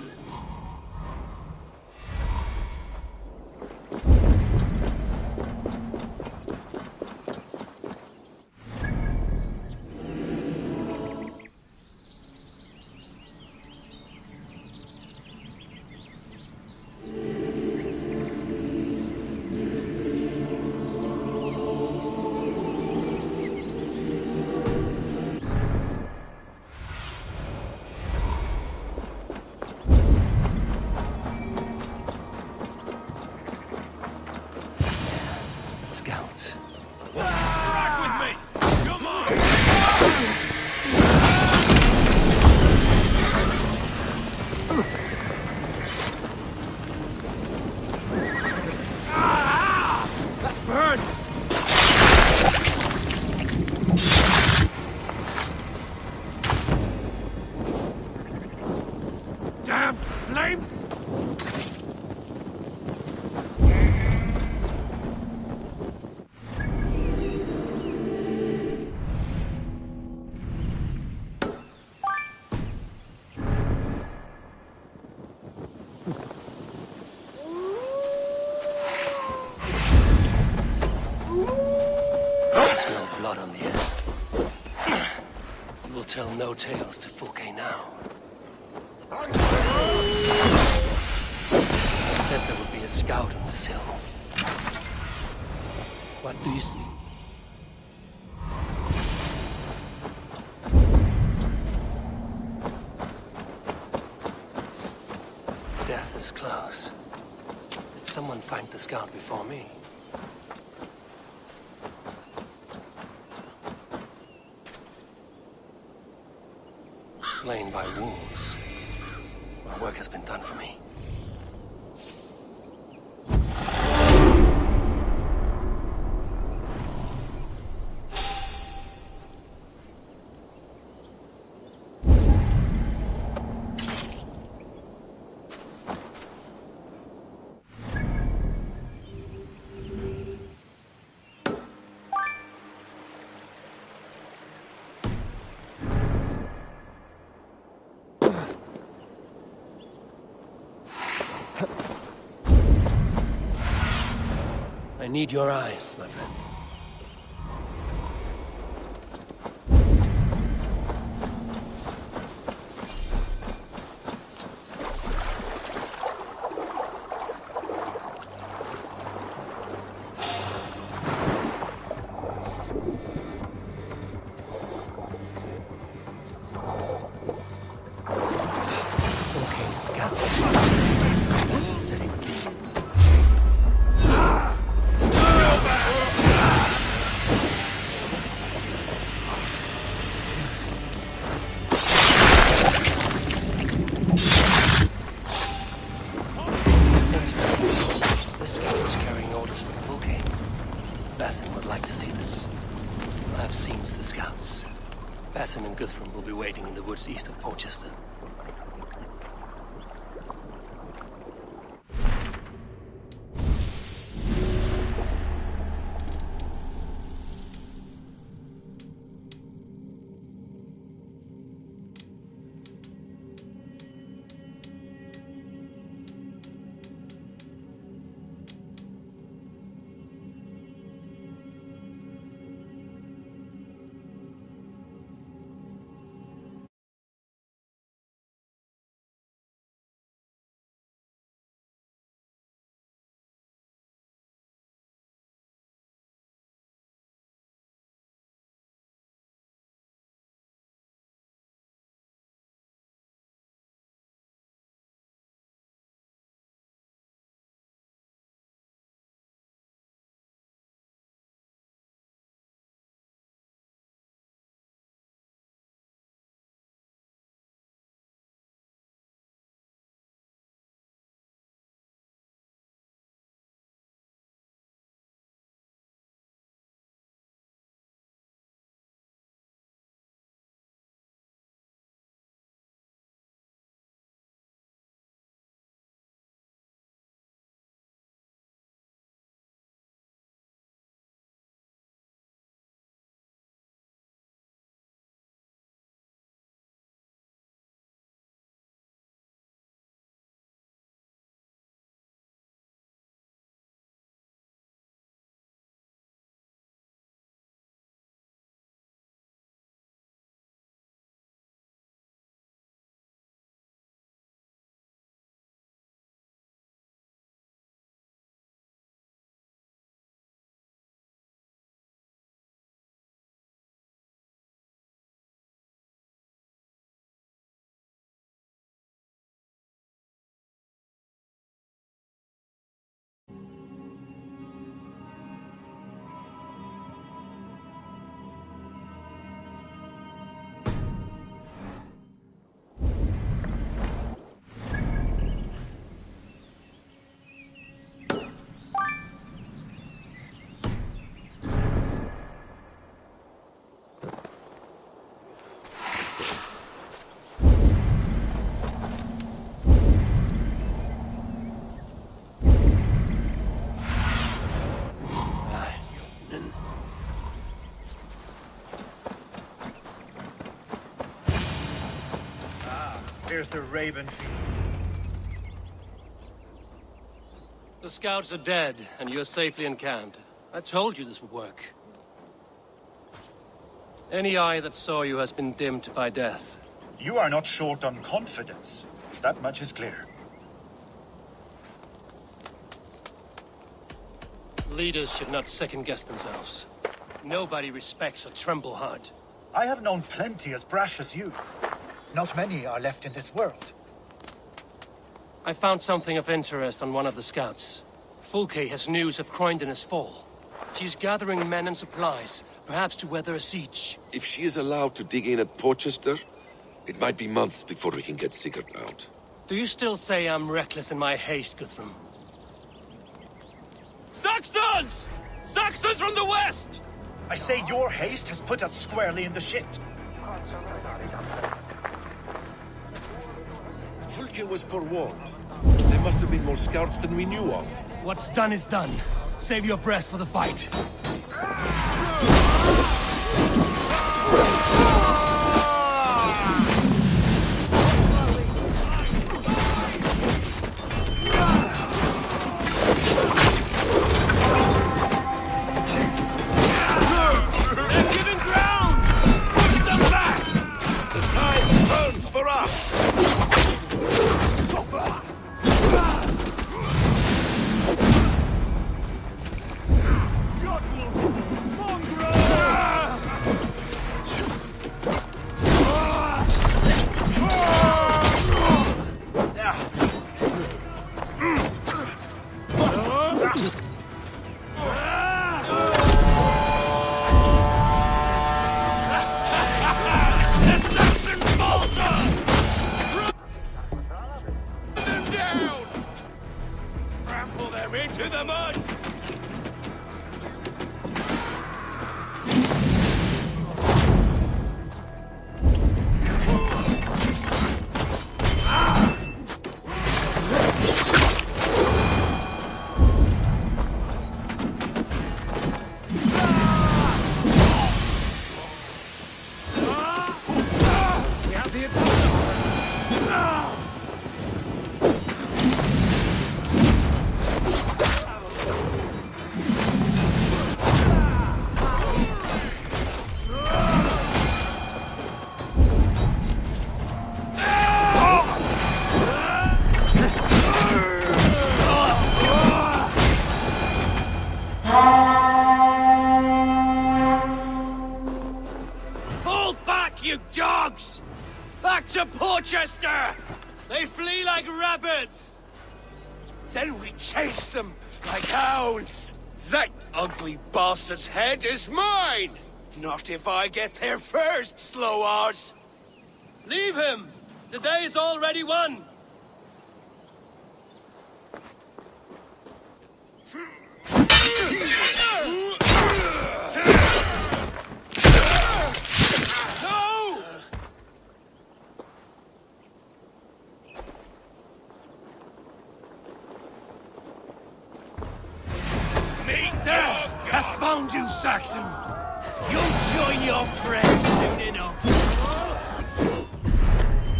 Scouts. Strike with me! Come on! That burns! Damn flames! I smell blood on the air. You will tell no tales to Fouquet now. I said there would be a scout on this hill. What do you see? Death is close. Did someone find the scout before me? Slain by wolves. My work has been done for me. I need your eyes, my friend. enemy scouts. As he said it would be. The scout was carrying orders from Fulke. Basim would like to see this. I have seen to the scouts. Basim and Guthrum will be waiting in the woods east of Portchester. Here's the Raven. The scouts are dead, and you're safely encamped. I told you this would work. Any eye that saw you has been dimmed by death. You are not short on confidence. That much is clear. Leaders should not second-guess themselves. Nobody respects a trembleheart. I have known plenty as brash as you. Not many are left in this world. I found something of interest on one of the scouts. Fulke has news of Croydon's fall. She's gathering men and supplies, perhaps to weather a siege. If she is allowed to dig in at Portchester, it might be months before we can get Sigurd out. Do you still say I'm reckless in my haste, Guthrum? Saxons! Saxons from the west! I say your haste has put us squarely in the shit. Fulke was forewarned. There must have been more scouts than we knew of. What's done is done. Save your breath for the fight. They're giving ground! Push them back! The tide turns for us! Back to Porchester! They flee like rabbits! Then we chase them like hounds. That ugly bastard's head is mine! Not if I get there first, slow arse! Leave him! The day is already won! No! Meet death has found you, Saxon! You'll join your friends soon enough!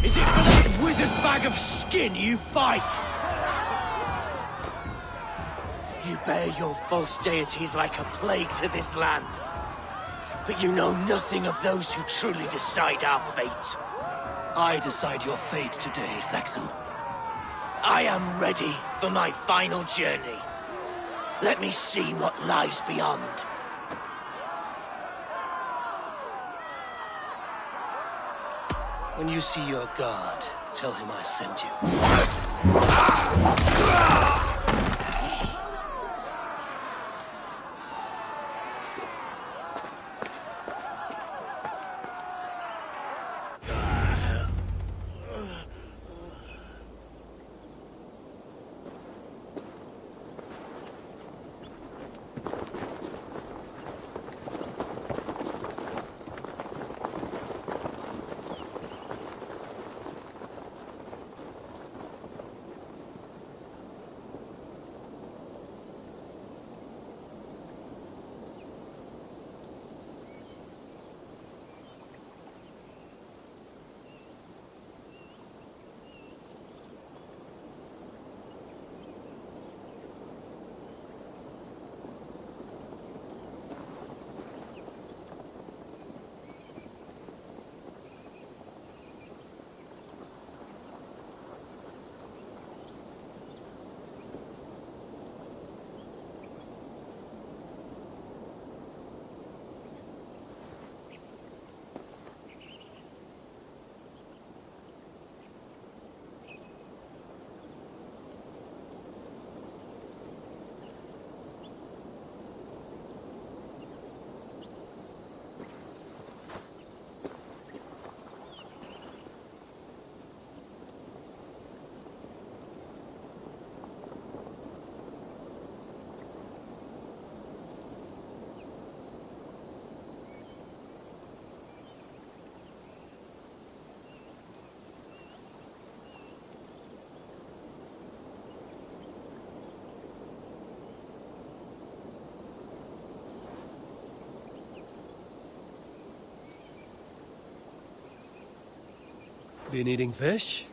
Is it for that withered bag of skin you fight? You bear your false deities like a plague to this land. But you know nothing of those who truly decide our fate. I decide your fate today, Saxon. I am ready for my final journey. Let me see what lies beyond. When you see your god, tell him I sent you. Been eating fish?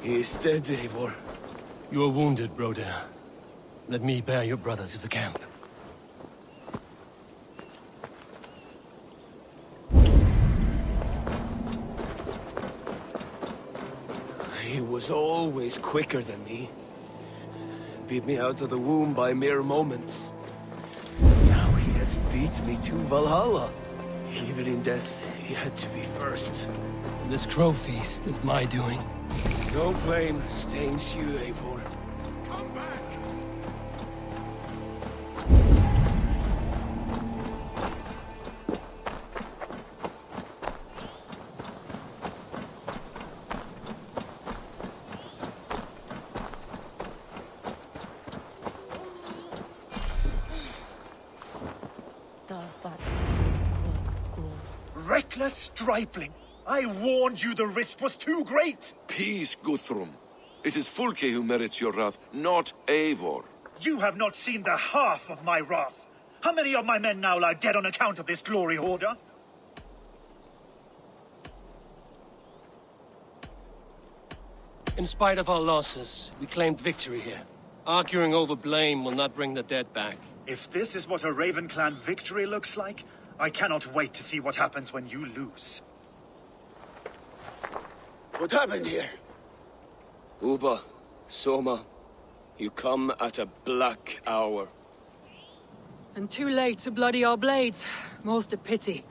He is dead, Eivor. You are wounded, brother. Let me bear your brother to the camp. He was always quicker than me. Beat me out of the womb by mere moments. Now he has beat me to Valhalla. Even in death, he had to be first. This crow feast is my doing. No blame stains you, Eivor. Come back! Reckless stripling! I warned you the risk was too great! Peace, Guthrum. It is Fulke who merits your wrath, not Eivor. You have not seen the half of my wrath. How many of my men now lie dead on account of this glory hoarder? In spite of our losses, we claimed victory here. Arguing over blame will not bring the dead back. If this is what a Raven Clan victory looks like, I cannot wait to see what happens when you lose. What happened here? Uba, Soma, you come at a black hour. And too late to bloody our blades. Most a pity.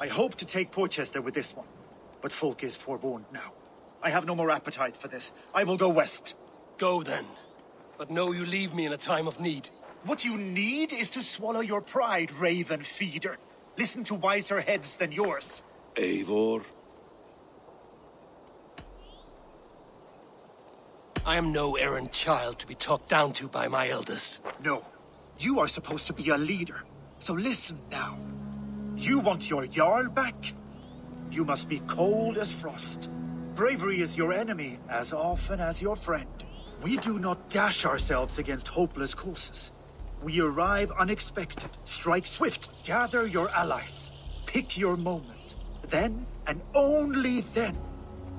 I hope to take Porchester with this one, but folk is forewarned now. I have no more appetite for this. I will go west. Go then. But know you leave me in a time of need. What you need is to swallow your pride, Raven Feeder. Listen to wiser heads than yours. Eivor? I am no errant child to be talked down to by my elders. No. You are supposed to be a leader. So listen now. You want your Jarl back? You must be cold as frost. Bravery is your enemy as often as your friend. We do not dash ourselves against hopeless courses. We arrive unexpected, strike swift, gather your allies, pick your moment. Then, and only then,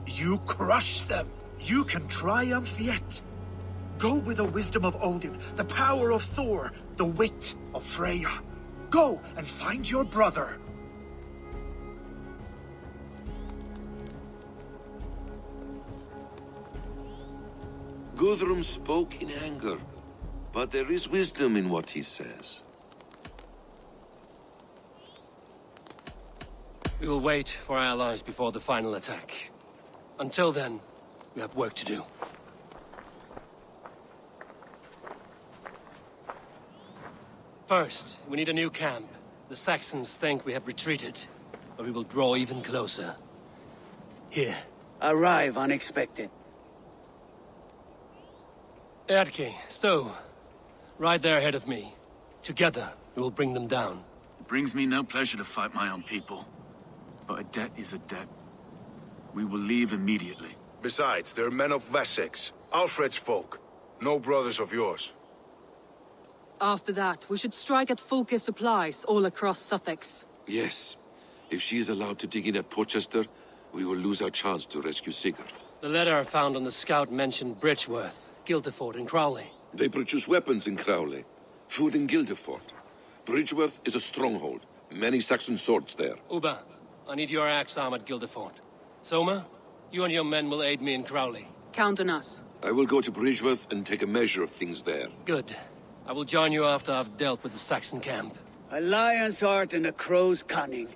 you crush them. You can triumph yet. Go with the wisdom of Odin, the power of Thor, the wit of Freya. Go and find your brother. Guthrum spoke in anger, but there is wisdom in what he says. We will wait for our allies before the final attack. Until then, we have work to do. First, we need a new camp. The Saxons think we have retreated, but we will draw even closer. Here. Arrive unexpected. Erke, Stowe. Ride there ahead of me. Together, we will bring them down. It brings me no pleasure to fight my own people. But a debt is a debt. We will leave immediately. Besides, they're men of Wessex, Alfred's folk. No brothers of yours. After that, we should strike at Fulke's supplies all across Sussex. Yes. If she is allowed to dig in at Porchester, we will lose our chance to rescue Sigurd. The letter found on the scout mentioned Bridgeworth, Guildeford, and Crowley. They produce weapons in Crowley, food in Guildeford. Bridgeworth is a stronghold. Many Saxon swords there. Uba, I need your axe arm at Guildeford. Soma, you and your men will aid me in Crowley. Count on us. I will go to Bridgeworth and take a measure of things there. Good. I will join you after I've dealt with the Saxon camp. A lion's heart and a crow's cunning.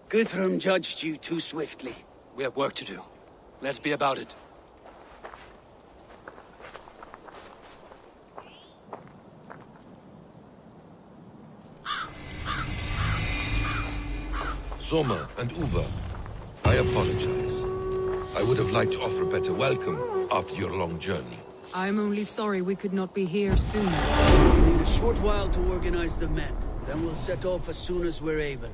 Guthrum judged you too swiftly. We have work to do. Let's be about it. Soma and Uba, I apologize. I would have liked to offer a better welcome after your long journey. I'm only sorry we could not be here sooner. We need a short while to organize the men. Then we'll set off as soon as we're able.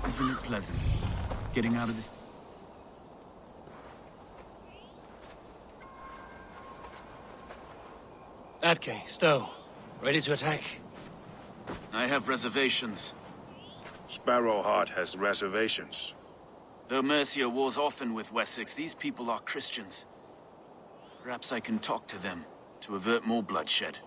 Isn't it pleasant? Getting out of this... Atke, Stowe, ready to attack? I have reservations. Sparrowheart has reservations. Though Mercia wars often with Wessex, these people are Christians. Perhaps I can talk to them to avert more bloodshed.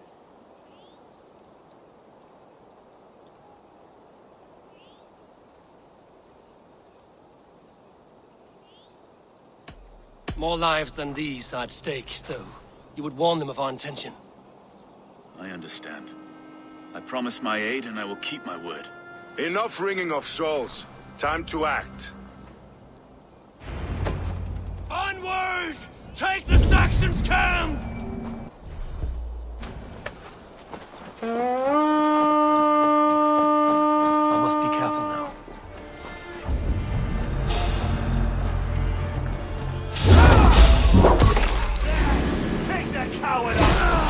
More lives than these are at stake, Stowe. You would warn them of our intention. I understand. I promise my aid and I will keep my word. Enough wringing of souls. Time to act. Onward! Take the Saxons' camp! I must be careful now. Take that coward out!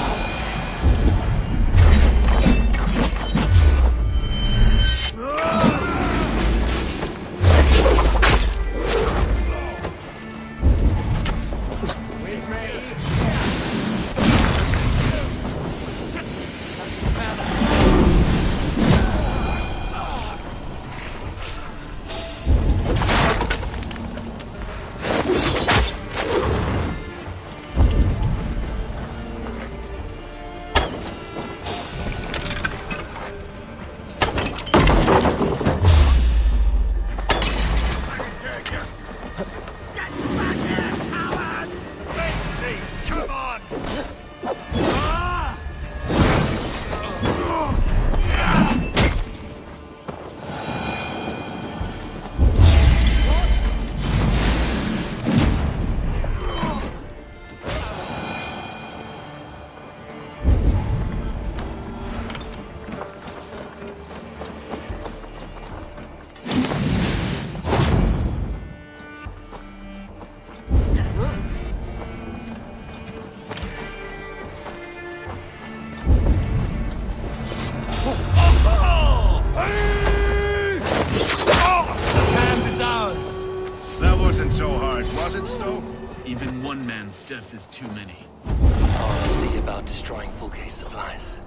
So hard, was it, Stowe? Even one man's death is too many. I'll see about destroying Fulke's supplies.